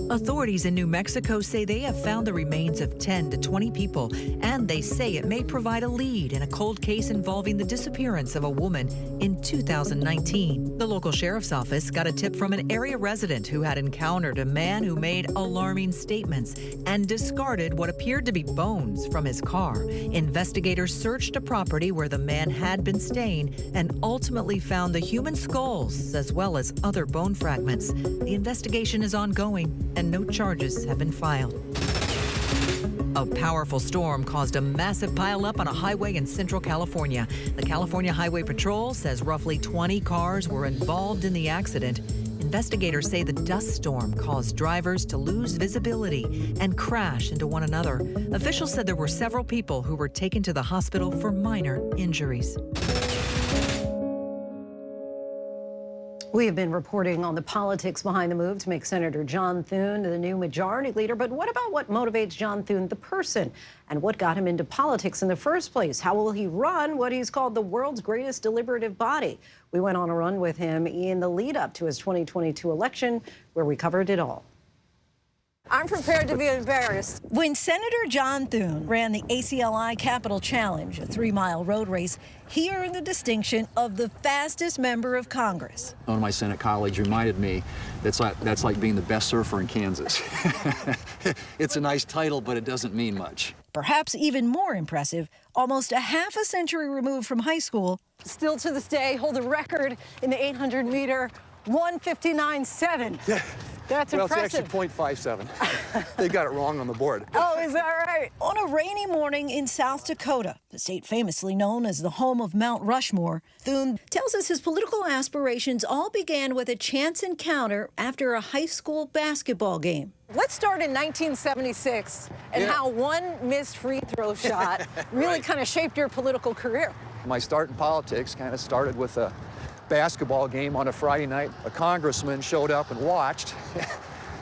Authorities in New Mexico say they have found the remains of 10 to 20 people, and they say it may provide a lead in a cold case involving the disappearance of a woman in 2019. The local sheriff's office got a tip from an area resident who had encountered a man who made alarming statements and discarded what appeared to be bones from his car. Investigators searched a property where the man had been staying and ultimately found the human skulls as well as other bone fragments. The investigation is ongoing and no charges have been filed. A powerful storm caused a massive pileup on a highway in central California. The California Highway Patrol says roughly 20 cars were involved in the accident. Investigators say the dust storm caused drivers to lose visibility and crash into one another. Officials said there were several people who were taken to the hospital for minor injuries. We have been reporting on the politics behind the move to make Senator John Thune the new majority leader. But what about what motivates John Thune, the person, and what got him into politics in the first place? How will he run what he's called the world's greatest deliberative body? We went on a run with him in the lead up to his 2022 election, where we covered it all. I'm prepared to be embarrassed. When Senator John Thune ran the ACLI Capital Challenge, a 3-mile road race, he earned the distinction of the fastest member of Congress. One of my Senate colleagues reminded me that's like being the best surfer in Kansas. It's a nice title, but it doesn't mean much. Perhaps even more impressive, almost a half a century removed from high school. Still to this day, hold a record in the 800-meter 1:59.7. Yeah. That's impressive. It's actually .57. They got it wrong on the board. Oh, is that right? On a rainy morning in South Dakota, the state famously known as the home of Mount Rushmore, Thune tells us his political aspirations all began with a chance encounter after a high school basketball game. Let's start in 1976 and how one missed free throw shot really kind of shaped your political career. My start in politics kind of started with a basketball game on a Friday night. A congressman showed up and watched,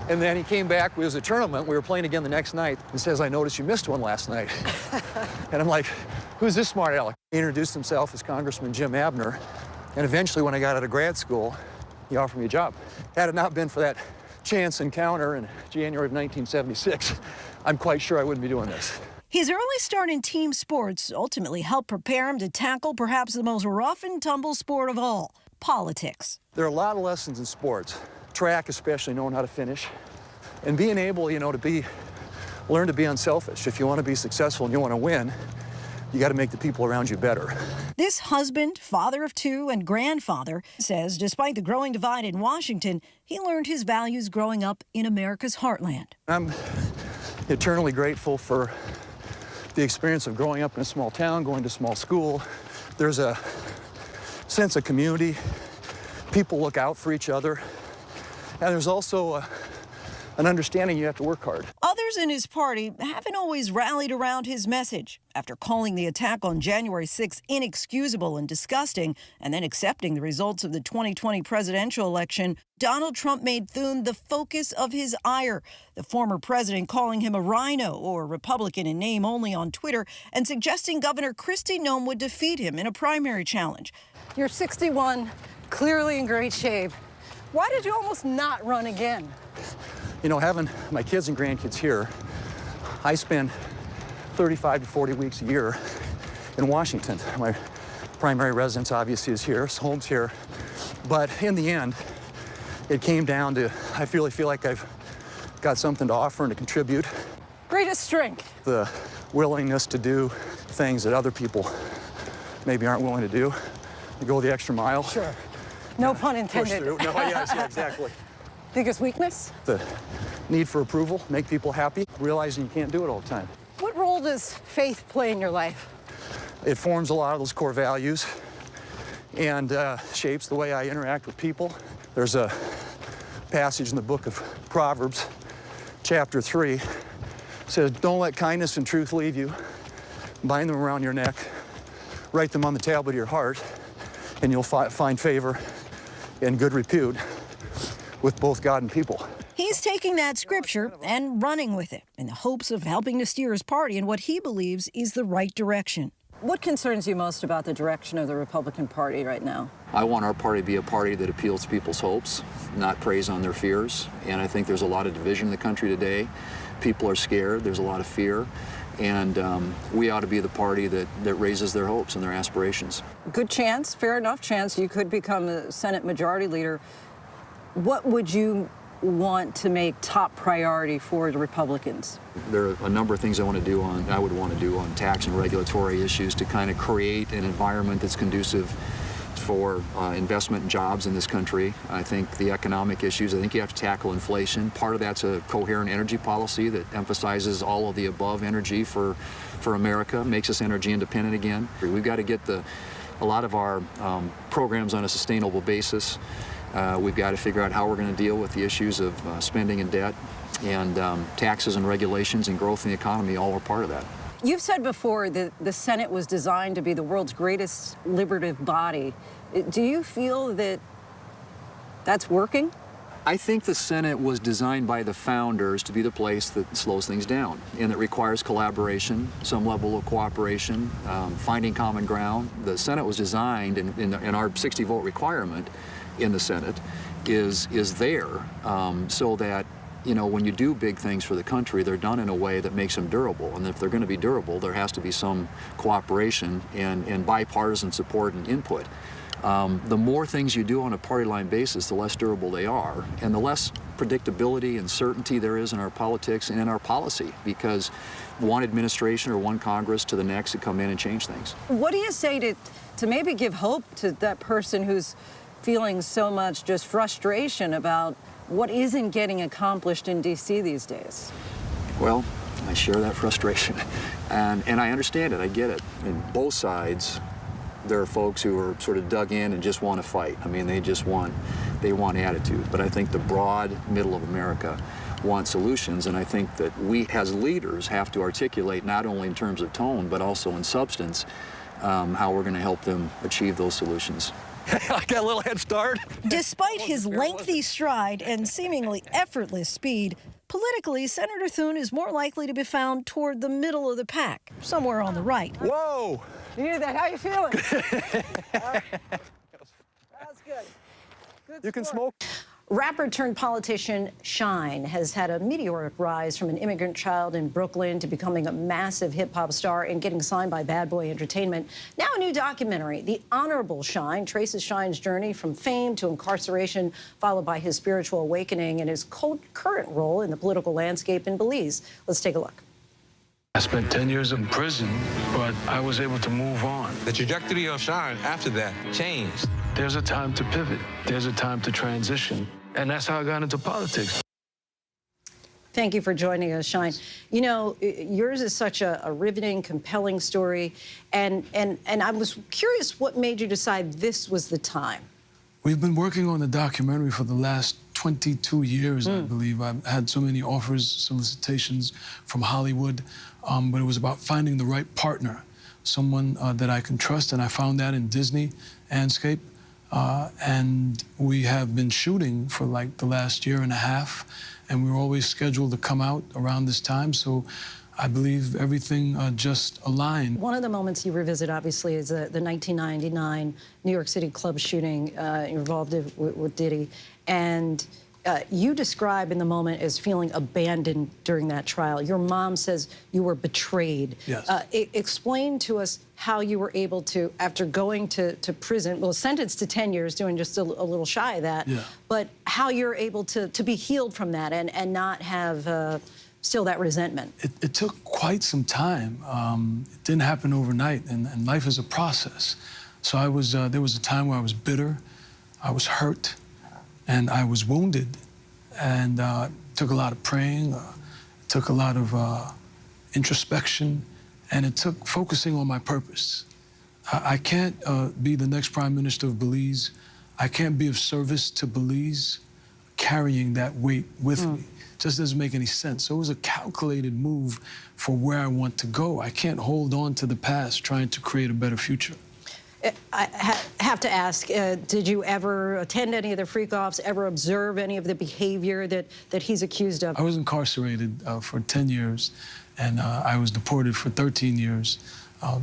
and then he came back. It was a tournament. We were playing again the next night and says, "I noticed you missed one last night." And I'm like, "Who's this smart aleck?" He introduced himself as Congressman Jim Abner, and eventually when I got out of grad school, he offered me a job. Had it not been for that chance encounter in January of 1976, I'm quite sure I wouldn't be doing this. His early start in team sports ultimately helped prepare him to tackle perhaps the most rough and tumble sport of all, politics. There are a lot of lessons in sports, track especially, knowing how to finish, and being able, learn to be unselfish. If you want to be successful and you want to win, you got to make the people around you better. This husband, father of two, and grandfather says despite the growing divide in Washington, he learned his values growing up in America's heartland. I'm eternally grateful for the experience of growing up in a small town, going to small school. There's a sense of community. People look out for each other. And there's also an understanding you have to work hard. Others in his party haven't always rallied around his message. After calling the attack on January 6 inexcusable and disgusting, and then accepting the results of the 2020 presidential election, Donald Trump made Thune the focus of his ire. The former president calling him a rhino or Republican in name only on Twitter and suggesting Governor Kristi Noem would defeat him in a primary challenge. You're 61, clearly in great shape. Why did you almost not run again? Having my kids and grandkids here, I spend 35 to 40 weeks a year in Washington. My primary residence obviously is here, home's here. But in the end, it came down to, I really feel like I've got something to offer and to contribute. Greatest strength. The willingness to do things that other people maybe aren't willing to do. To go the extra mile. Sure. No pun intended. Push through. No, yes, yeah, exactly. Biggest weakness? The need for approval, make people happy, realizing you can't do it all the time. What role does faith play in your life? It forms a lot of those core values and shapes the way I interact with people. There's a passage in the book of Proverbs, chapter 3, it says, "Don't let kindness and truth leave you. Bind them around your neck. Write them on the tablet of your heart, and you'll find favor and good repute with both God and people." He's taking that scripture and running with it in the hopes of helping to steer his party in what he believes is the right direction. What concerns you most about the direction of the Republican Party right now? I want our party to be a party that appeals to people's hopes, not preys on their fears. And I think there's a lot of division in the country today. People are scared. There's a lot of fear. And we ought to be the party that raises their hopes and their aspirations. Good chance, fair enough chance, you could become the Senate Majority Leader. What would you want to make top priority for the Republicans? There are a number of things I would want to do on tax and regulatory issues to kind of create an environment that's conducive for investment and jobs in this country. I think the economic issues, I think you have to tackle inflation. Part of that's a coherent energy policy that emphasizes all of the above energy for America, makes us energy independent again. We've got to get a lot of our programs on a sustainable basis. We've got to figure out how we're going to deal with the issues of spending and debt, and taxes and regulations and growth in the economy all are part of that. You've said before that the Senate was designed to be the world's greatest deliberative body. Do you feel that that's working? I think the Senate was designed by the founders to be the place that slows things down and that requires collaboration, some level of cooperation, finding common ground. The Senate was designed, in our 60-vote requirement in the Senate is there so that, you know, when you do big things for the country, they're done in a way that makes them durable. And if they're going to be durable, there has to be some cooperation and bipartisan support and input. The more things you do on a party line basis, the less durable they are, and the less predictability and certainty there is in our politics and in our policy, because one administration or one Congress to the next to come in and change things. What do you say to maybe give hope to that person who's feeling so much just frustration about what isn't getting accomplished in D.C. these days? Well, I share that frustration, and I understand it. I get it. And both sides, there are folks who are sort of dug in and just want to fight. I mean, they want attitude. But I think the broad middle of America want solutions, and I think that we as leaders have to articulate not only in terms of tone but also in substance how we're going to help them achieve those solutions. I got a little head start. Despite his lengthy stride and seemingly effortless speed, politically, Senator Thune is more likely to be found toward the middle of the pack, somewhere on the right. Whoa! You hear that? How you feeling? That's good. You can smoke. Rapper turned politician Shine has had a meteoric rise from an immigrant child in Brooklyn to becoming a massive hip-hop star and getting signed by Bad Boy Entertainment. Now a new documentary, The Honorable Shine, traces Shine's journey from fame to incarceration, followed by his spiritual awakening and his current role in the political landscape in Belize. Let's take a look. I spent 10 years in prison, but I was able to move on. The trajectory of Shine after that changed. There's a time to pivot. There's a time to transition. And that's how I got into politics. Thank you for joining us, Shine. You know, yours is such a riveting, compelling story. And I was curious what made you decide this was the time. We've been working on the documentary for the last 22 years, I believe. I've had so many offers, solicitations from Hollywood, but it was about finding the right partner, someone that I can trust, and I found that in Disney, Anscape. And we have been shooting for like the last year and a half, and we were always scheduled to come out around this time, so I believe everything just aligned. One of the moments you revisit, obviously, is the 1999 New York City club shooting involved with Diddy. And you describe in the moment as feeling abandoned during that trial. Your mom says you were betrayed. Yes. Explain to us how you were able to, after going to prison, well, sentenced to 10 years, doing just a little shy of that, but how you're able to be healed from that and not have still that resentment. It took quite some time. It didn't happen overnight, and life is a process. So I was, there was a time where I was bitter, I was hurt, and I was wounded, and it took a lot of praying, it took a lot of introspection, and it took focusing on my purpose. I can't be the next Prime Minister of Belize. I can't be of service to Belize carrying that weight with me. It just doesn't make any sense. So it was a calculated move for where I want to go. I can't hold on to the past trying to create a better future. I have to ask, did you ever attend any of the freak-offs, ever observe any of the behavior that he's accused of? I was incarcerated for 10 years, and I was deported for 13 years.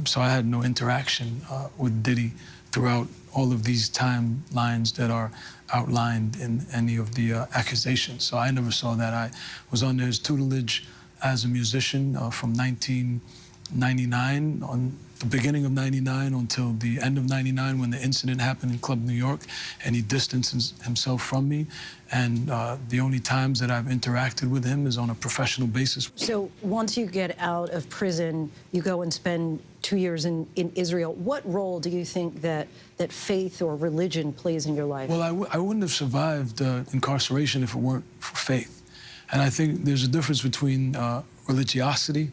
So I had no interaction with Diddy throughout all of these timelines that are outlined in any of the accusations. So I never saw that. I was under his tutelage as a musician from 1999, on the beginning of 99 until the end of 99 when the incident happened in Club New York, and he distanced himself from me. And the only times that I've interacted with him is on a professional basis. So once you get out of prison, you go and spend 2 years in Israel. What role do you think that faith or religion plays in your life? Well, I wouldn't have survived incarceration if it weren't for faith. And I think there's a difference between religiosity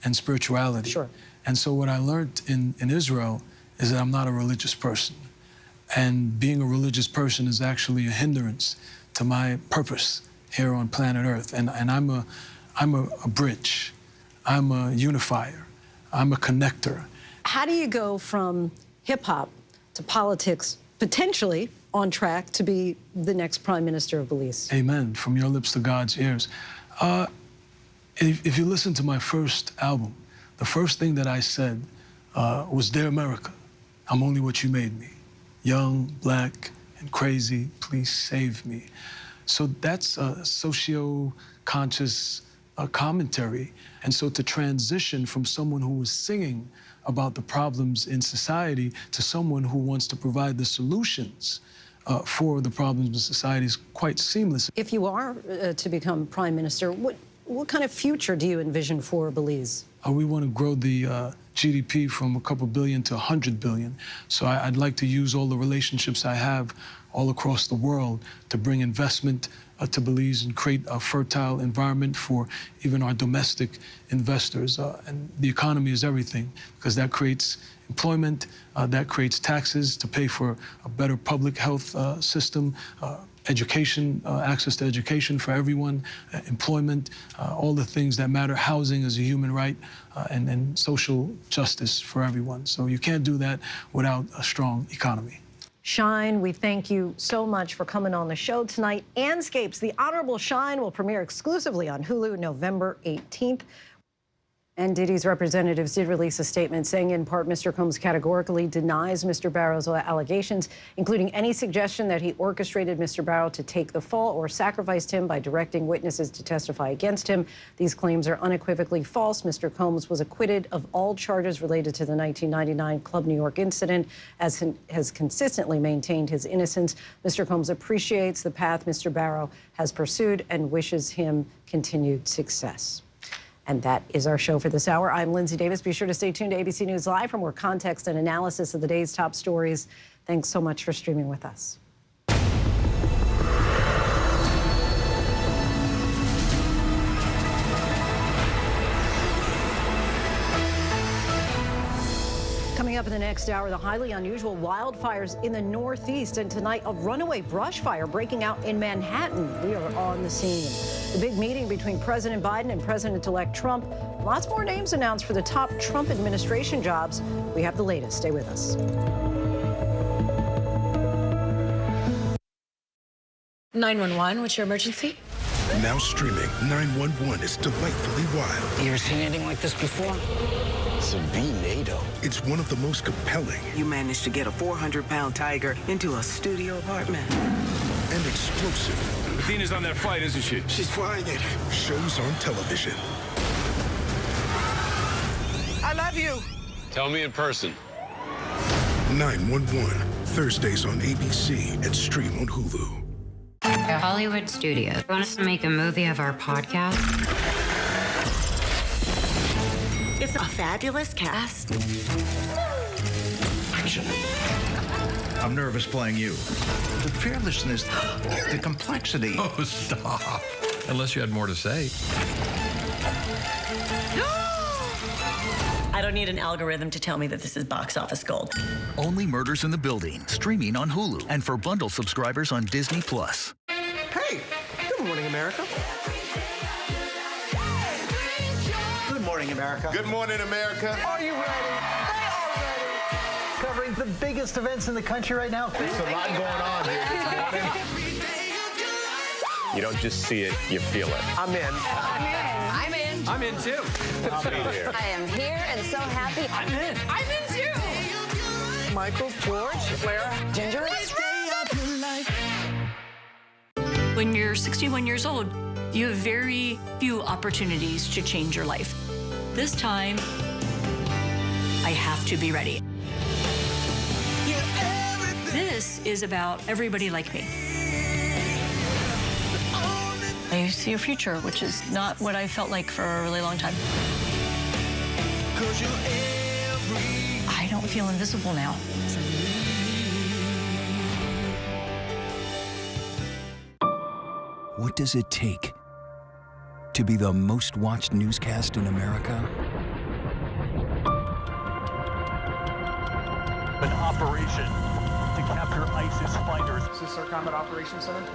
and spirituality. Sure. And so what I learned in Israel is that I'm not a religious person. And being a religious person is actually a hindrance to my purpose here on planet Earth. And I'm a bridge. I'm a unifier. I'm a connector. How do you go from hip-hop to politics, potentially on track to be the next Prime Minister of Belize? Amen. From your lips to God's ears. If you listen to my first album, the first thing that I said was, "Dear America, I'm only what you made me. Young, black, and crazy, please save me." So that's a socio-conscious commentary. And so to transition from someone who was singing about the problems in society to someone who wants to provide the solutions for the problems in society is quite seamless. If you are to become Prime Minister, what kind of future do you envision for Belize? We want to grow the GDP from a couple billion to 100 billion. So I'd like to use all the relationships I have all across the world to bring investment to Belize and create a fertile environment for even our domestic investors. And the economy is everything, because that creates employment, that creates taxes to pay for a better public health system, education, access to education for everyone, employment, all the things that matter. Housing is a human right, and social justice for everyone. So you can't do that without a strong economy. Shine, we thank you so much for coming on the show tonight. Anscapes, The Honorable Shine will premiere exclusively on Hulu November 18th. And Diddy's representatives did release a statement saying, in part, Mr. Combs categorically denies Mr. Barrow's allegations, including any suggestion that he orchestrated Mr. Barrow to take the fall or sacrificed him by directing witnesses to testify against him. These claims are unequivocally false. Mr. Combs was acquitted of all charges related to the 1999 Club New York incident, as has consistently maintained his innocence. Mr. Combs appreciates the path Mr. Barrow has pursued and wishes him continued success. And that is our show for this hour. I'm Linsey Davis. Be sure to stay tuned to ABC News Live for more context and analysis of the day's top stories. Thanks so much for streaming with us. Coming up in the next hour, the highly unusual wildfires in the Northeast, and tonight a runaway brush fire breaking out in Manhattan. We are on the scene. The big meeting between President Biden and President-elect Trump. Lots more names announced for the top Trump administration jobs. We have the latest. Stay with us. 911, what's your emergency? Now streaming, 911 is delightfully wild. You ever seen anything like this before? It's a V-NATO. It's one of the most compelling. You managed to get a 400-pound tiger into a studio apartment. And explosive. Athena's on that flight, isn't she? She's flying it. Shows on television. I love you. Tell me in person. 911, Thursdays on ABC and stream on Hulu. The Hollywood Studios want us to make a movie of our podcast. It's a fabulous cast. Action. I'm nervous playing you. The fearlessness, the complexity. Oh, stop. Unless you had more to say. I don't need an algorithm to tell me that this is box office gold. Only Murders in the Building, streaming on Hulu and for bundle subscribers on Disney+. Hey, good morning, America. Good morning, America. Good morning, America. Are you ready? They are ready. Covering the biggest events in the country right now. There's a lot going on here this morning. You don't just see it, you feel it. I'm in. I'm in. I'm in. I'm in too. I'll be here. I am here and so happy. I'm in. I'm in too. Michael, George, Clara, Ginger. When you're 61 years old, you have very few opportunities to change your life. This time, I have to be ready. This is about everybody like me. I see a future, which is not what I felt like for a really long time. I don't feel invisible now. What does it take to be the most watched newscast in America? An operation to capture ISIS fighters. Is this our combat operations center?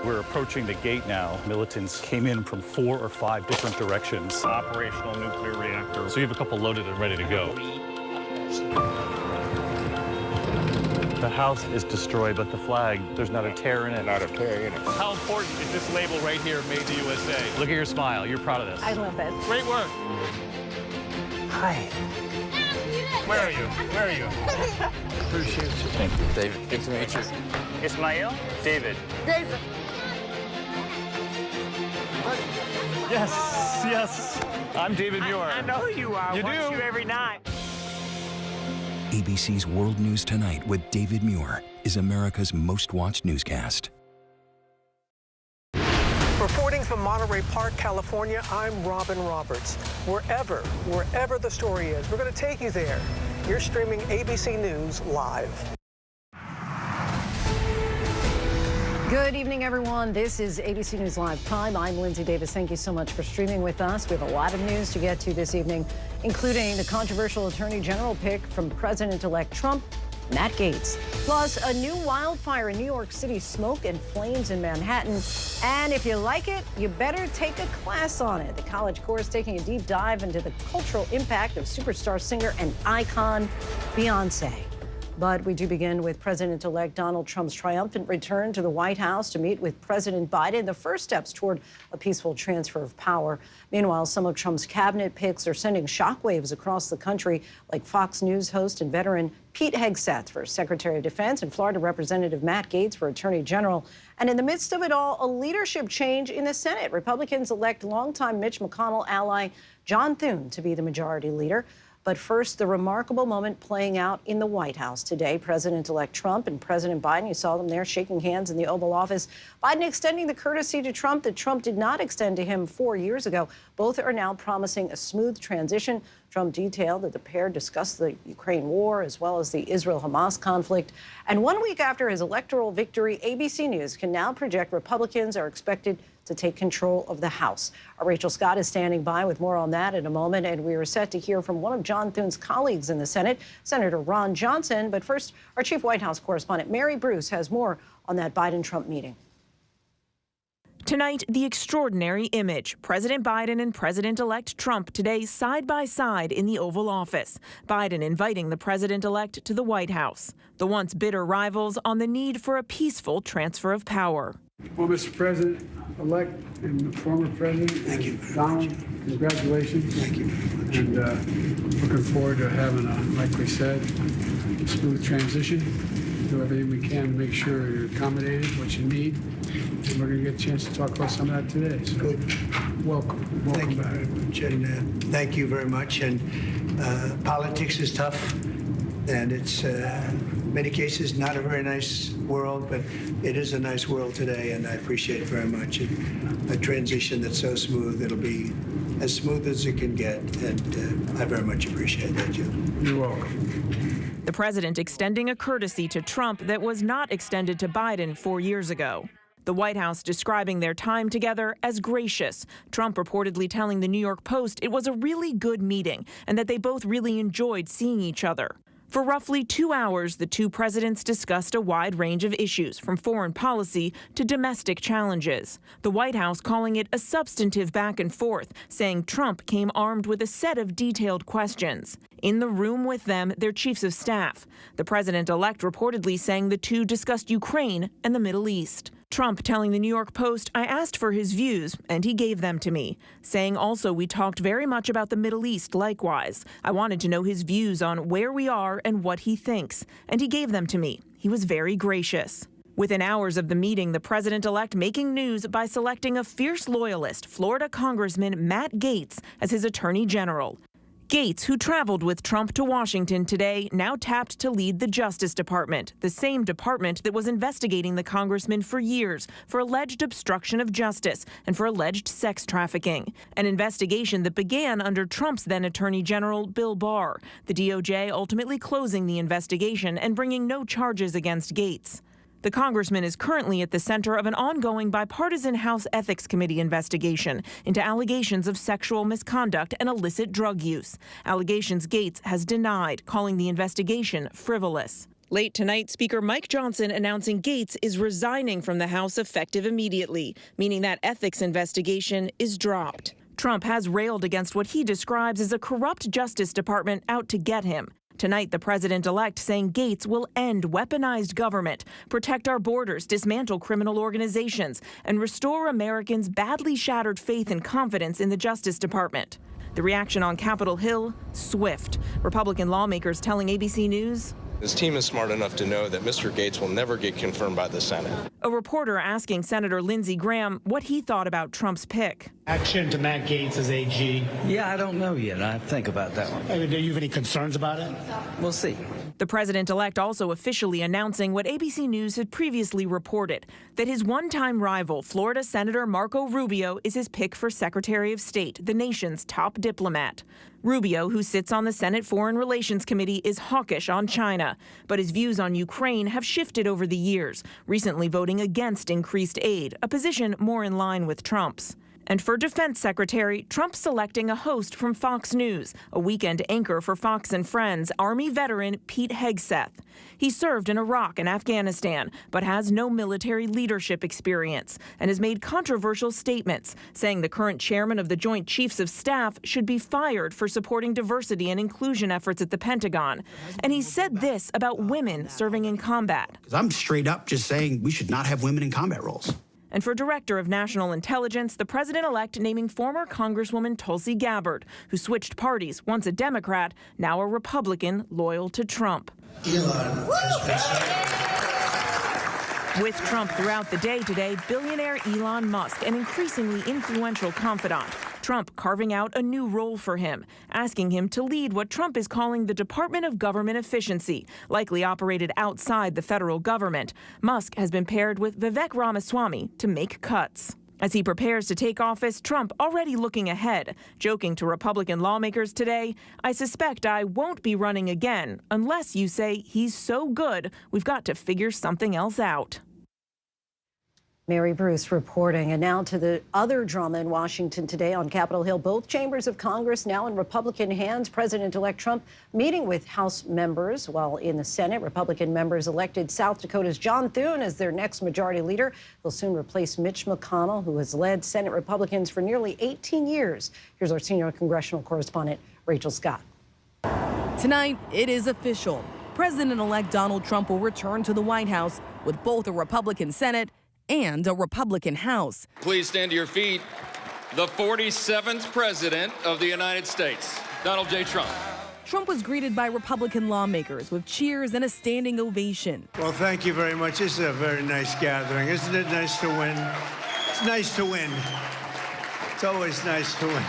We're approaching the gate now. Militants came in from 4 or 5 different directions. Operational nuclear reactor. So you have a couple loaded and ready to go. The house is destroyed, but the flag, there's not a tear in it. Not a tear in it. How important is this label right here, Made in the USA? Look at your smile. You're proud of this. I love this. Great work. Hi. Where are you? Where are you? Appreciate you. Thank you. David, good to meet you. Ismail? David. David. Yes, yes. I'm David Muir. I know who you are. You Watch do? you every night. ABC's World News Tonight with David Muir is America's most watched newscast. Reporting from Monterey Park, California, I'm Robin Roberts. Wherever the story is, we're going to take you there. You're streaming ABC News live. Good evening, everyone. This is ABC News Live Prime. I'm Linsey Davis. Thank you so much for streaming with us. We have a lot of news to get to this evening, including the controversial Attorney General pick from President-elect Trump, Matt Gaetz. Plus, a new wildfire in New York City, smoke and flames in Manhattan. And if you like it, you better take a class on it. The College Course taking a deep dive into the cultural impact of superstar singer and icon Beyonce. But we do begin with President-elect Donald Trump's triumphant return to the White House to meet with President Biden, the first steps toward a peaceful transfer of power. Meanwhile, some of Trump's cabinet picks are sending shockwaves across the country, like Fox News host and veteran Pete Hegseth for Secretary of Defense and Florida Representative Matt Gaetz for Attorney General. And in the midst of it all, a leadership change in the Senate. Republicans elect longtime Mitch McConnell ally John Thune to be the majority leader. But first, the remarkable moment playing out in the White House today. President-elect Trump and President Biden, you saw them there shaking hands in the Oval Office. Biden extending the courtesy to Trump that Trump did not extend to him 4 years ago. Both are now promising a smooth transition. Trump detailed that the pair discussed the Ukraine war as well as the Israel-Hamas conflict. And 1 week after his electoral victory, ABC News can now project Republicans are expected to take control of the House. Rachel Scott is standing by with more on that in a moment, and we are set to hear from one of John Thune's colleagues in the Senate, Senator Ron Johnson. But first, our chief White House correspondent, Mary Bruce, has more on that Biden-Trump meeting. Tonight, the extraordinary image. President Biden and President-elect Trump today side by side in the Oval Office. Biden inviting the president-elect to the White House. The once bitter rivals on the need for a peaceful transfer of power. Well, Mr. President-elect and former President, thank you. Donald, congratulations. Thank you. And looking forward to having like we said, a smooth transition. Do everything we can to make sure you're accommodated, what you need. And we're going to get a chance to talk about some of that today. So good. Welcome Thank you back. very much, and thank you very much. And politics is tough, and it's in many cases not a very nice world, but it is a nice world today, and I appreciate it very much. And a transition that's so smooth, it'll be as smooth as it can get, and I very much appreciate that, Jim. You're welcome. The president extending a courtesy to Trump that was not extended to Biden 4 years ago. The White House describing their time together as gracious. Trump reportedly telling the New York Post it was a really good meeting and that they both really enjoyed seeing each other. For roughly 2 hours, the two presidents discussed a wide range of issues, from foreign policy to domestic challenges. The White House calling it a substantive back and forth, saying Trump came armed with a set of detailed questions. In the room with them, their chiefs of staff. The president-elect reportedly saying the two discussed Ukraine and the Middle East. Trump telling the New York Post, "I asked for his views, and he gave them to me," saying also, "We talked very much about the Middle East likewise. I wanted to know his views on where we are and what he thinks, and he gave them to me. He was very gracious." Within hours of the meeting, the president-elect making news by selecting a fierce loyalist, Florida Congressman Matt Gaetz, as his attorney general. Gaetz, who traveled with Trump to Washington today, now tapped to lead the Justice Department, the same department that was investigating the congressman for years for alleged obstruction of justice and for alleged sex trafficking. An investigation that began under Trump's then Attorney General Bill Barr, the DOJ ultimately closing the investigation and bringing no charges against Gaetz. The congressman is currently at the center of an ongoing bipartisan House Ethics Committee investigation into allegations of sexual misconduct and illicit drug use. Allegations Gaetz has denied, calling the investigation frivolous. Late tonight, Speaker Mike Johnson announcing Gaetz is resigning from the House effective immediately, meaning that ethics investigation is dropped. Trump has railed against what he describes as a corrupt Justice Department out to get him. Tonight, the president-elect saying Gaetz will end weaponized government, protect our borders, dismantle criminal organizations, and restore Americans' badly shattered faith and confidence in the Justice Department. The reaction on Capitol Hill, swift. Republican lawmakers telling ABC News, his team is smart enough to know that Mr. Gaetz will never get confirmed by the Senate. A reporter asking Senator Lindsey Graham what he thought about Trump's pick. Action to Matt Gaetz as AG. Yeah, I don't know yet. I think about that one. Do you have any concerns about it? We'll see. The president-elect also officially announcing what ABC News had previously reported, that his one-time rival, Florida Senator Marco Rubio, is his pick for Secretary of State, the nation's top diplomat. Rubio, who sits on the Senate Foreign Relations Committee, is hawkish on China, but his views on Ukraine have shifted over the years, recently voting against increased aid, a position more in line with Trump's. And for Defense Secretary, Trump selecting a host from Fox News, a weekend anchor for Fox and Friends, Army veteran Pete Hegseth. He served in Iraq and Afghanistan, but has no military leadership experience and has made controversial statements, saying the current chairman of the Joint Chiefs of Staff should be fired for supporting diversity and inclusion efforts at the Pentagon. And he said this about women serving in combat. I'm straight up just saying we should not have women in combat roles. And for Director of National Intelligence, the president-elect naming former Congresswoman Tulsi Gabbard, who switched parties, once a Democrat, now a Republican loyal to Trump. Elon With Trump throughout the day today, billionaire Elon Musk, an increasingly influential confidant. Trump carving out a new role for him, asking him to lead what Trump is calling the Department of Government Efficiency, likely operated outside the federal government. Musk has been paired with Vivek Ramaswamy to make cuts. As he prepares to take office, Trump already looking ahead, joking to Republican lawmakers today, "I suspect I won't be running again unless you say he's so good, we've got to figure something else out." Mary Bruce reporting. And now to the other drama in Washington today on Capitol Hill. Both chambers of Congress now in Republican hands. President-elect Trump meeting with House members, while in the Senate, Republican members elected South Dakota's John Thune as their next majority leader. He'll soon replace Mitch McConnell, who has led Senate Republicans for nearly 18 years. Here's our senior congressional correspondent, Rachel Scott. Tonight, it is official. President-elect Donald Trump will return to the White House with both a Republican Senate and a Republican House. Please stand to your feet. The 47th President of the United States, Donald J. Trump. Trump was greeted by Republican lawmakers with cheers and a standing ovation. Well, thank you very much. This is a very nice gathering. Isn't it nice to win? It's nice to win. It's always nice to win.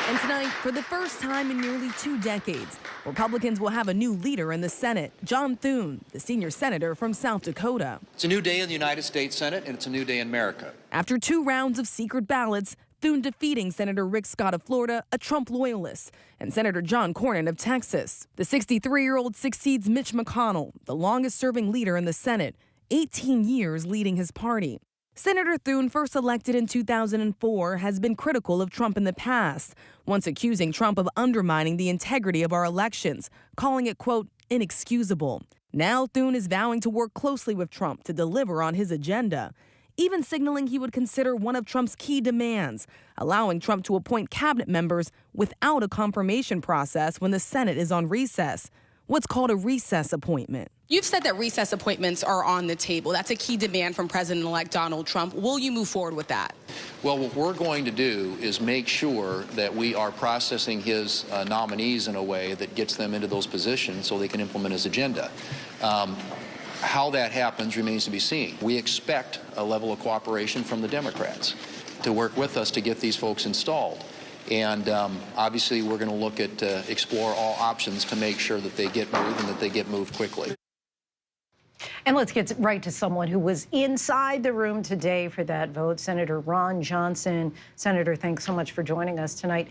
And tonight, for the first time in nearly 2 decades, Republicans will have a new leader in the Senate, John Thune, the senior senator from South Dakota. It's a new day in the United States Senate, and it's a new day in America. After 2 rounds of secret ballots, Thune defeating Senator Rick Scott of Florida, a Trump loyalist, and Senator John Cornyn of Texas. The 63-year-old succeeds Mitch McConnell, the longest-serving leader in the Senate, 18 years leading his party. Senator Thune, first elected in 2004, has been critical of Trump in the past, once accusing Trump of undermining the integrity of our elections, calling it, quote, inexcusable. Now Thune is vowing to work closely with Trump to deliver on his agenda. even signaling he would consider one of Trump's key demands, allowing Trump to appoint cabinet members without a confirmation process when the Senate is on recess, what's called a recess appointment. You've said that recess appointments are on the table. That's a key demand from President-elect Donald Trump. Will you move forward with that? Well, what we're going to do is make sure that we are processing his nominees in a way that gets them into those positions so they can implement his agenda. How that happens remains to be seen. We expect a level of cooperation from the Democrats to work with us to get these folks installed. And obviously, we're going to look at explore all options to make sure that they get moved and that they get moved quickly. And let's get right to someone who was inside the room today for that vote, Senator Ron Johnson. Senator, thanks so much for joining us tonight.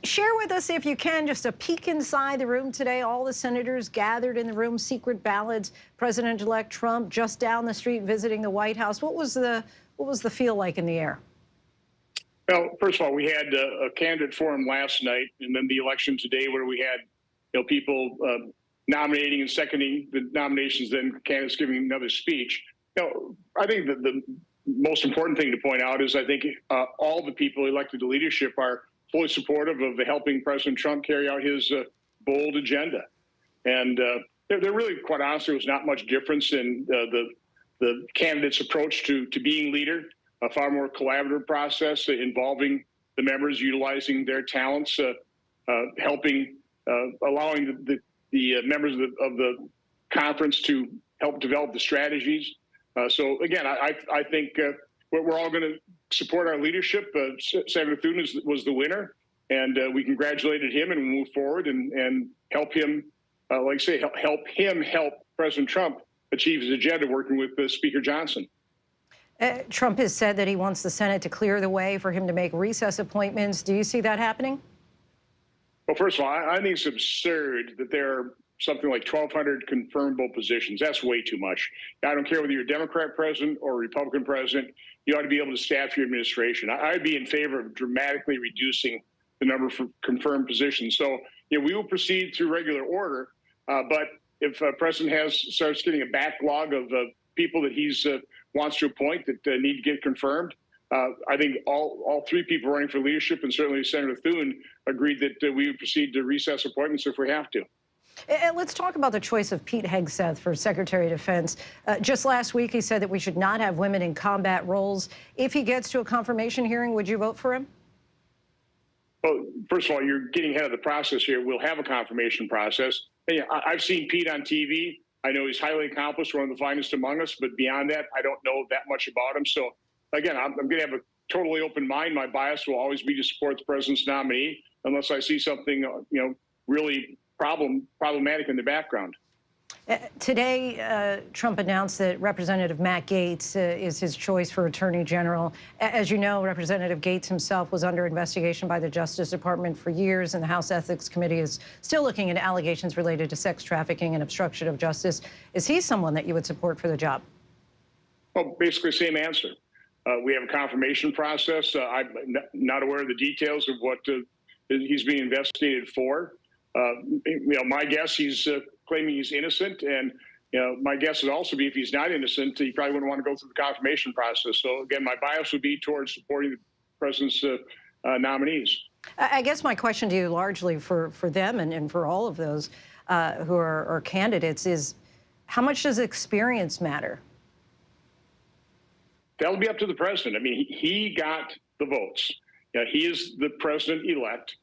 Share with us, if you can, just a peek inside the room today. All the senators gathered in the room, secret ballots, President-elect Trump just down the street visiting the White House. What was the feel like in the air? Well, first of all, we had a candidate forum last night, and then the election today, where we had, people nominating and seconding the nominations, then candidates giving another speech. I think that the most important thing to point out is I think all the people elected to leadership are fully supportive of helping President Trump carry out his bold agenda. And there really, quite honestly, was not much difference in the candidate's approach to being leader. A far more collaborative process involving the members, utilizing their talents, helping, allowing the members of the conference to help develop the strategies. So again, I think we're all going to support our leadership. Senator Thune was the winner, and we congratulated him and move forward and help him, help President Trump achieve his agenda, working with Speaker Johnson. Trump has said that he wants the Senate to clear the way for him to make recess appointments. Do you see that happening? Well, first of all, I think it's absurd that there are something like 1,200 confirmable positions. That's way too much. I don't care whether you're a Democrat president or a Republican president, you ought to be able to staff your administration. I'd be in favor of dramatically reducing the number of confirmed positions. So, we will proceed through regular order, but if a president starts getting a backlog of people that he's wants to appoint that need to get confirmed, I think all three people running for leadership, and certainly Senator Thune, agreed that we would proceed to recess appointments if we have to. Let's talk about the choice of Pete Hegseth for Secretary of Defense. Just last week, he said that we should not have women in combat roles. If he gets to a confirmation hearing, would you vote for him? Well, first of all, you're getting ahead of the process here. We'll have a confirmation process. I've seen Pete on TV. I know he's highly accomplished, one of the finest among us, but beyond that, I don't know that much about him. So, again, I'm going to have a totally open mind. My bias will always be to support the president's nominee, unless I see something, really problematic in the background. Today, Trump announced that Representative Matt Gaetz is his choice for Attorney General. As you know, Representative Gaetz himself was under investigation by the Justice Department for years, and the House Ethics Committee is still looking into allegations related to sex trafficking and obstruction of justice. Is he someone that you would support for the job? Well, basically, same answer. We have a confirmation process. I'm not aware of the details of what he's being investigated for. My guess, he's claiming he's innocent, and my guess would also be if he's not innocent, he probably wouldn't want to go through the confirmation process. So again, my bias would be towards supporting the president's nominees. I guess my question to you, largely for them and for all of those who are candidates, is how much does experience matter? That'll be up to the president. I mean, he got the votes. He is the president-elect.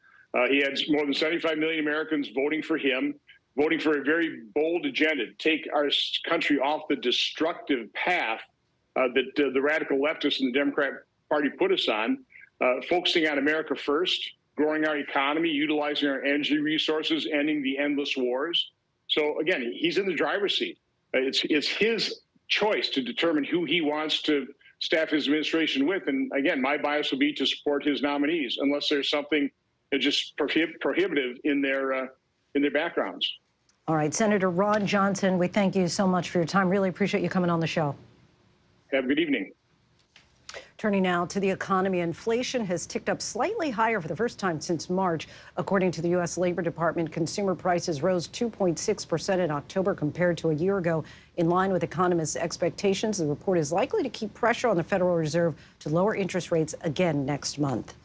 He had more than 75 million Americans voting for him, voting for a very bold agenda to take our country off the destructive path that the radical leftists and the Democrat Party put us on, focusing on America first, growing our economy, utilizing our energy resources, ending the endless wars. So again, he's in the driver's seat. It's his choice to determine who he wants to staff his administration with. And again, my bias will be to support his nominees, unless there's something just prohibitive in their backgrounds. All right, Senator Ron Johnson, we thank you so much for your time. Really appreciate you coming on the show. Have a good evening. Turning now to the economy, inflation has ticked up slightly higher for the first time since March. According to the U.S. Labor Department, consumer prices rose 2.6% in October compared to a year ago. In line with economists' expectations, the report is likely to keep pressure on the Federal Reserve to lower interest rates again next month.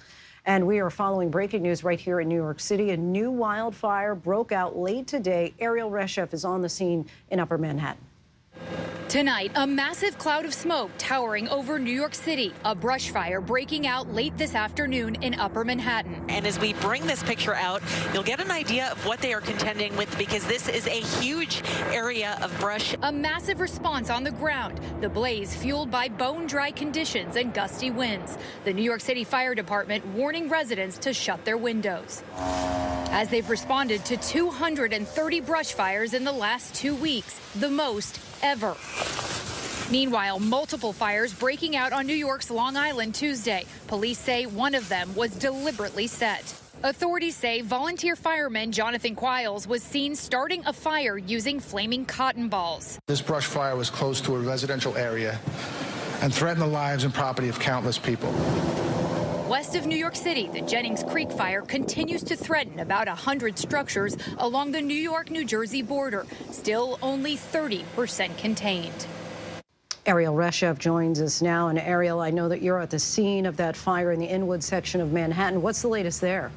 And we are following breaking news right here in New York City. A new wildfire broke out late today. Ariel Reshef is on the scene in Upper Manhattan. Tonight, a massive cloud of smoke towering over New York City, a brush fire breaking out late this afternoon in Upper Manhattan. And as we bring this picture out, you'll get an idea of what they are contending with, because this is a huge area of brush. A massive response on the ground, the blaze fueled by bone-dry conditions and gusty winds. The New York City Fire Department warning residents to shut their windows, as they've responded to 230 brush fires in the last 2 weeks, the most ever. Meanwhile, multiple fires breaking out on New York's Long Island Tuesday. Police say one of them was deliberately set. Authorities say volunteer fireman Jonathan Quiles was seen starting a fire using flaming cotton balls. This brush fire was close to a residential area and threatened the lives and property of countless people. West of New York City, the Jennings Creek fire continues to threaten about 100 structures along the New York-New Jersey border, still only 30% contained. Ariel Reshef joins us now. And Ariel, I know that you're at the scene of that fire in the Inwood section of Manhattan. What's the latest there?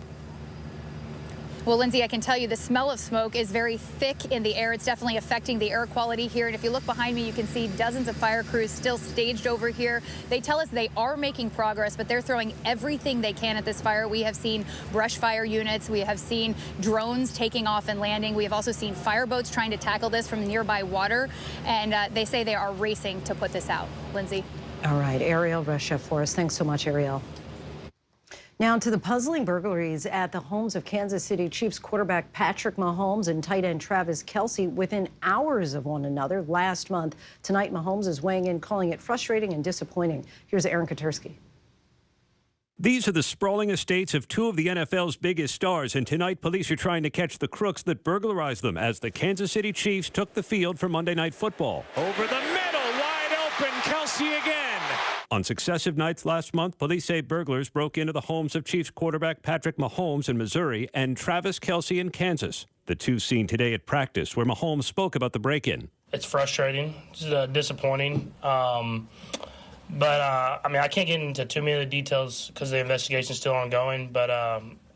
Well, Lindsay, I can tell you the smell of smoke is very thick in the air. It's definitely affecting the air quality here. And if you look behind me, you can see dozens of fire crews still staged over here. They tell us they are making progress, but they're throwing everything they can at this fire. We have seen brush fire units. We have seen drones taking off and landing. We have also seen fireboats trying to tackle this from nearby water. And they say they are racing to put this out. Lindsay. All right. Ariel Reshef for us. Thanks so much, Ariel. Now to the puzzling burglaries at the homes of Kansas City Chiefs quarterback Patrick Mahomes and tight end Travis Kelce within hours of one another last month. Tonight, Mahomes is weighing in, calling it frustrating and disappointing. Here's Aaron Katersky. These are the sprawling estates of two of the NFL's biggest stars, and tonight police are trying to catch the crooks that burglarized them as the Kansas City Chiefs took the field for Monday Night Football. Over the middle, wide open, Kelce again. On successive nights last month, police say burglars broke into the homes of Chiefs quarterback Patrick Mahomes in Missouri and Travis Kelce in Kansas. The two seen today at practice, where Mahomes spoke about the break-in. It's frustrating. It's disappointing. I mean, I can't get into too many of the details because the investigation is still ongoing, but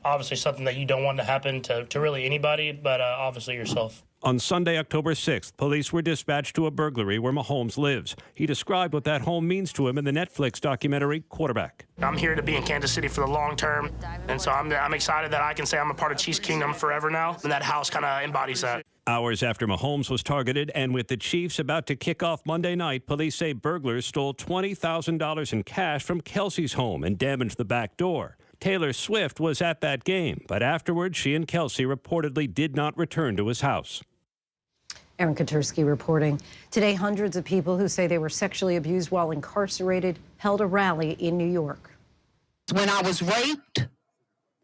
obviously something that you don't want to happen to really anybody, but obviously yourself. On Sunday, October 6th, police were dispatched to a burglary where Mahomes lives. He described what that home means to him in the Netflix documentary, Quarterback. I'm here to be in Kansas City for the long term, and so I'm excited that I can say I'm a part of Chiefs Kingdom forever now, and that house kind of embodies that. Hours after Mahomes was targeted, and with the Chiefs about to kick off Monday night, police say burglars stole $20,000 in cash from Kelce's home and damaged the back door. Taylor Swift was at that game, but afterwards she and Kelce reportedly did not return to his house. Aaron Katersky reporting. Today, hundreds of people who say they were sexually abused while incarcerated held a rally in New York. When I was raped,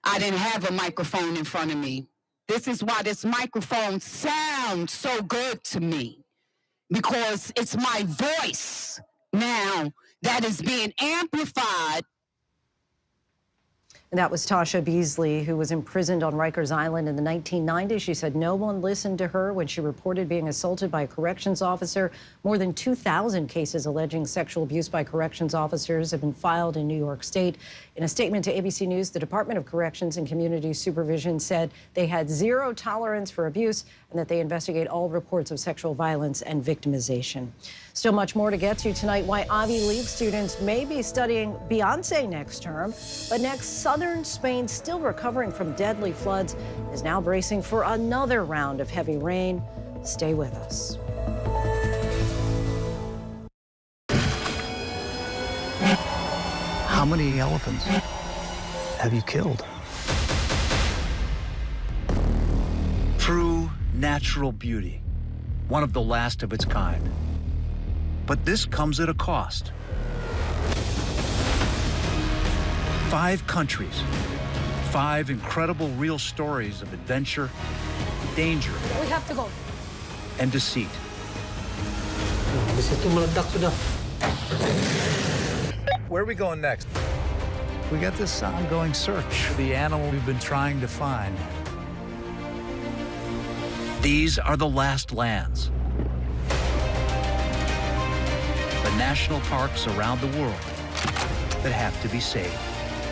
I didn't have a microphone in front of me. This is why this microphone sounds so good to me, because it's my voice now that is being amplified. And that was Tasha Beasley, who was imprisoned on Rikers Island in the 1990s. She said no one listened to her when she reported being assaulted by a corrections officer. More than 2,000 cases alleging sexual abuse by corrections officers have been filed in New York State. In a statement to ABC News, the Department of Corrections and Community Supervision said they had zero tolerance for abuse and that they investigate all reports of sexual violence and victimization. Still much more to get to tonight. Why Ivy League students may be studying Beyonce next term, but next, southern Spain, still recovering from deadly floods, is now bracing for another round of heavy rain. Stay with us. How many elephants have you killed? True natural beauty, one of the last of its kind. But this comes at a cost. 5 countries, 5 incredible real stories of adventure, danger, We have to go. and deceit. Di situ meledak sudah. Where are we going next? We got this ongoing search for the animal we've been trying to find. These are the last lands. The national parks around the world that have to be saved.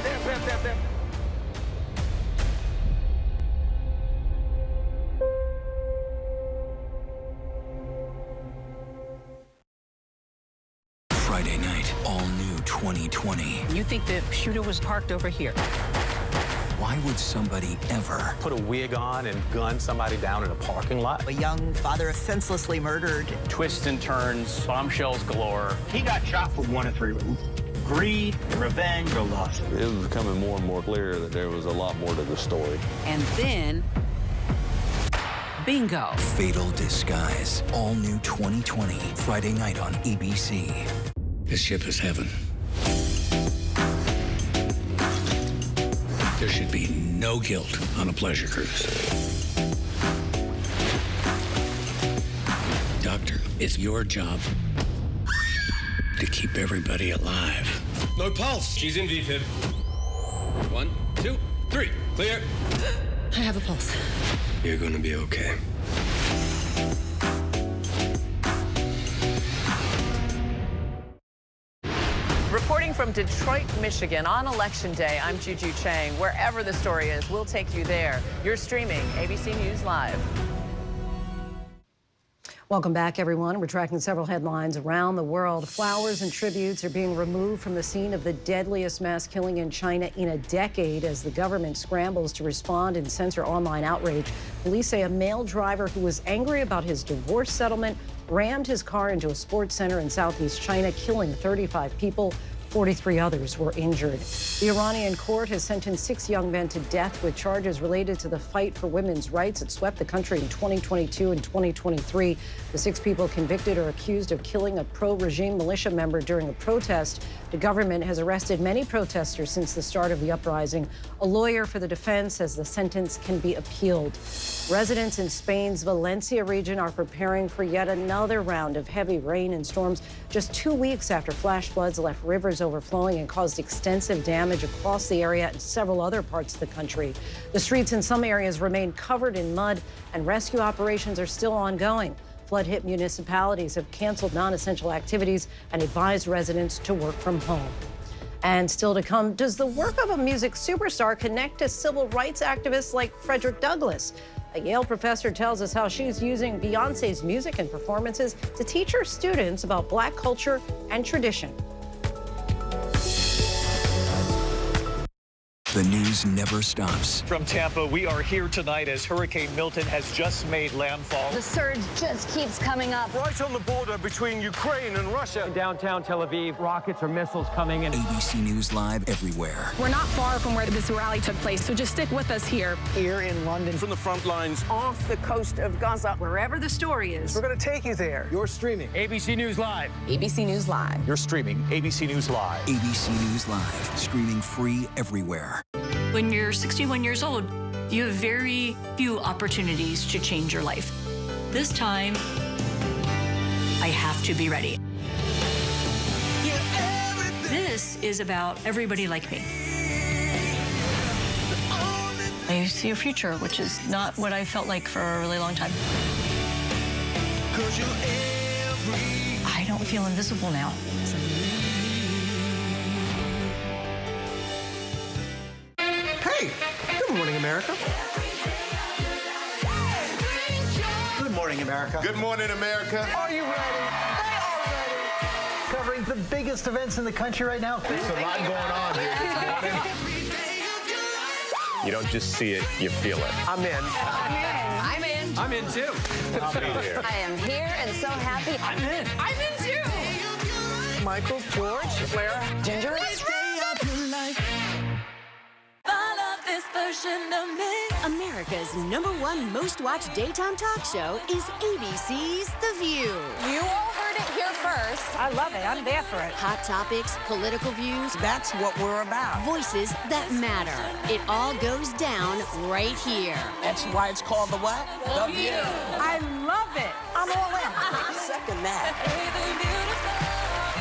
There. Friday night, all new 2020. You think the shooter was parked over here? Why would somebody ever put a wig on and gun somebody down in a parking lot? A young father senselessly murdered. Twists and turns, bombshells galore. He got shot for one of three reasons: greed, revenge, or lust. It was becoming more and more clear that there was a lot more to the story. And then, bingo. Fatal Disguise, all new 2020, Friday night on ABC. This ship is heaven. There should be no guilt on a pleasure cruise. Doctor, it's your job to keep everybody alive. No pulse. She's in VFib. 1, 2, 3. Clear. I have a pulse. You're gonna be okay. Reporting from Detroit, Michigan on Election Day, I'm Juju Chang. Wherever the story is, we'll take you there. You're streaming ABC News Live. Welcome back, everyone. We're tracking several headlines around the world. Flowers and tributes are being removed from the scene of the deadliest mass killing in China in a decade as the government scrambles to respond and censor online outrage. Police say a male driver who was angry about his divorce settlement rammed his car into a sports center in southeast China, killing 35 people. 43 others were injured. The Iranian court has sentenced 6 young men to death with charges related to the fight for women's rights that swept the country in 2022 and 2023. The 6 people convicted are accused of killing a pro-regime militia member during a protest. The government has arrested many protesters since the start of the uprising. A lawyer for the defense says the sentence can be appealed. Residents in Spain's Valencia region are preparing for yet another round of heavy rain and storms just 2 weeks after flash floods left rivers overflowing and caused extensive damage across the area and several other parts of the country. The streets in some areas remain covered in mud, and rescue operations are still ongoing. Flood-hit municipalities have canceled non-essential activities and advised residents to work from home. And still to come, does the work of a music superstar connect to civil rights activists like Frederick Douglass? A Yale professor tells us how she's using Beyoncé's music and performances to teach her students about Black culture and tradition. The news never stops. From Tampa, we are here tonight as Hurricane Milton has just made landfall. The surge just keeps coming up. Right on the border between Ukraine and Russia. In downtown Tel Aviv, rockets or missiles coming in. ABC News Live everywhere. We're not far from where this rally took place, so just stick with us here. Here in London. From the front lines. Off the coast of Gaza, wherever the story is. We're going to take you there. You're streaming ABC News Live. ABC News Live. You're streaming ABC News Live. ABC News Live, streaming free everywhere. When you're 61 years old, you have very few opportunities to change your life. This time, I have to be ready. This is about everybody like me. I see a future, which is not what I felt like for a really long time. I don't feel invisible now. Hey, good morning, America. Good morning, America. Good morning, America. Are you ready? They are ready. Covering the biggest events in the country right now. There's a lot going on here this morning. You don't just see it, you feel it. I'm in. I'm in. I'm in too. I'll be there. I am here and so happy. I'm in. I'm in too. Michael, George, Clara, Ginger. America's #1 most watched daytime talk show is ABC's The View. You all heard it here first. I love it. I'm there for it. Hot topics, political views. That's what we're about. Voices that matter. It all goes down right here. That's why it's called the what? The View. I love it. I'm all in. Second that.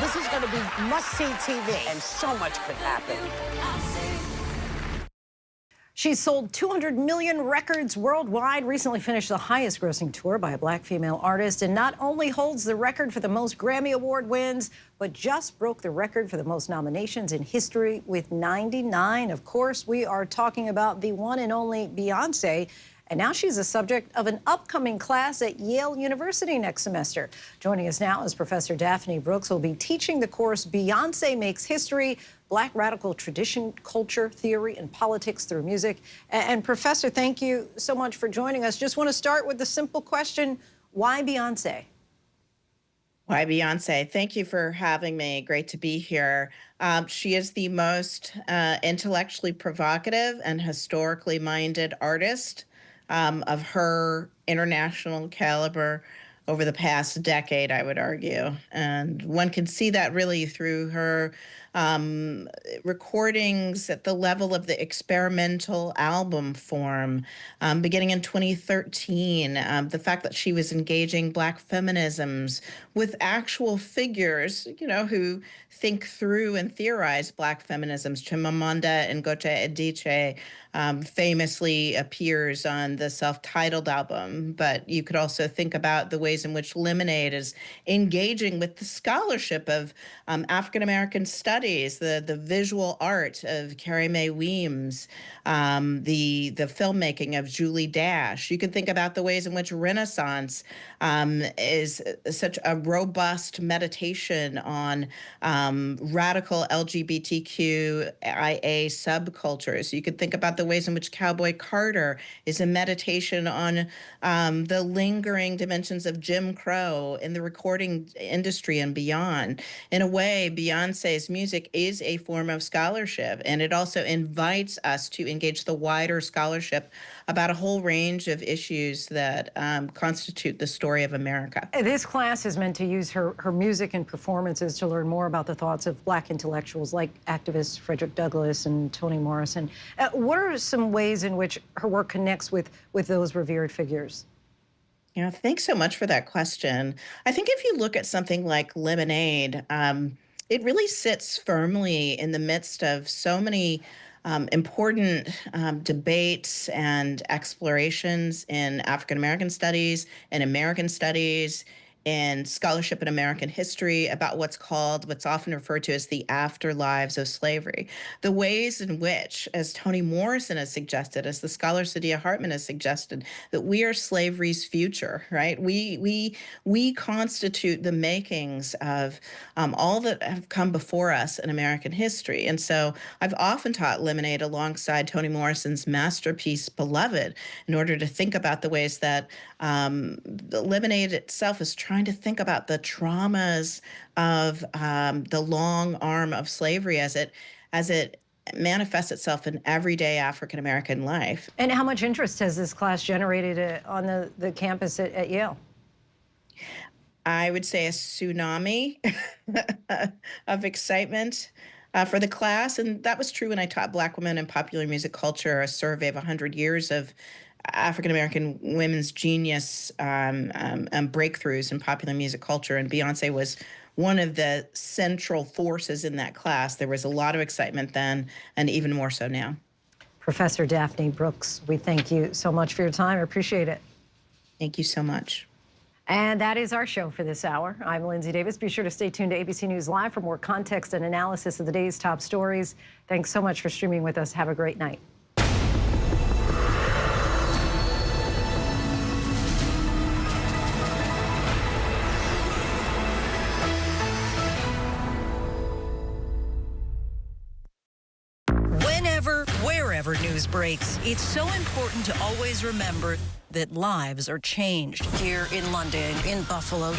This is going to be must-see TV. And so much could happen. She's sold 200 million records worldwide, recently finished the highest grossing tour by a black female artist, and not only holds the record for the most Grammy Award wins, but just broke the record for the most nominations in history with 99. Of course, we are talking about the one and only Beyonce. And now she's the subject of an upcoming class at Yale University next semester. Joining us now is Professor Daphne Brooks, who will be teaching the course Beyonce Makes History, Black Radical Tradition, Culture, Theory, and Politics Through Music. And Professor, thank you so much for joining us. Just want to start with the simple question, why Beyonce? Why Beyonce? Thank you for having me. Great to be here. She is the most intellectually provocative and historically minded artist of her international caliber over the past decade, I would argue. And one can see that really through her recordings at the level of the experimental album form, beginning in 2013. The fact that she was engaging Black feminisms with actual figures, you know, who think through and theorize Black feminisms. Chimamanda Ngozi Adichie famously appears on the self-titled album, but you could also think about the ways in which Lemonade is engaging with the scholarship of African-American studies, the visual art of Carrie Mae Weems, the filmmaking of Julie Dash. You could think about the ways in which Renaissance is such a robust meditation on radical LGBTQIA subcultures. You could think about the ways in which Cowboy Carter is a meditation on the lingering dimensions of Jim Crow in the recording industry and beyond. In a way, Beyonce's music is a form of scholarship, and it also invites us to engage the wider scholarship about a whole range of issues that constitute the story of America. This class is meant to use her music and performances to learn more about the thoughts of Black intellectuals like activists Frederick Douglass and Toni Morrison. What are some ways in which her work connects with those revered figures? Yeah, thanks so much for that question. I think if you look at something like Lemonade, it really sits firmly in the midst of so many important debates and explorations in African-American studies and American studies and scholarship in American history about what's often referred to as the afterlives of slavery. The ways in which, as Toni Morrison has suggested, as the scholar Saidiya Hartman has suggested, that we are slavery's future, right? We constitute the makings of all that have come before us in American history. And so I've often taught Lemonade alongside Toni Morrison's masterpiece, Beloved, in order to think about the ways that the Lemonade itself is trying to think about the traumas of the long arm of slavery as it manifests itself in everyday African-American life. And how much interest has this class generated on the campus at Yale? I would say a tsunami of excitement for the class. And that was true when I taught Black women in popular music culture, a survey of 100 years of African-American women's genius and breakthroughs in popular music culture. And Beyonce was one of the central forces in that class. There was a lot of excitement then, and even more so now. Professor Daphne Brooks, we thank you so much for your time. I appreciate it. Thank you so much. And that is our show for this hour. I'm Linsey Davis. Be sure to stay tuned to ABC News Live for more context and analysis of the day's top stories. Thanks so much for streaming with us. Have a great night. Wherever news breaks, it's so important to always remember that lives are changed. Here in London, in Buffalo,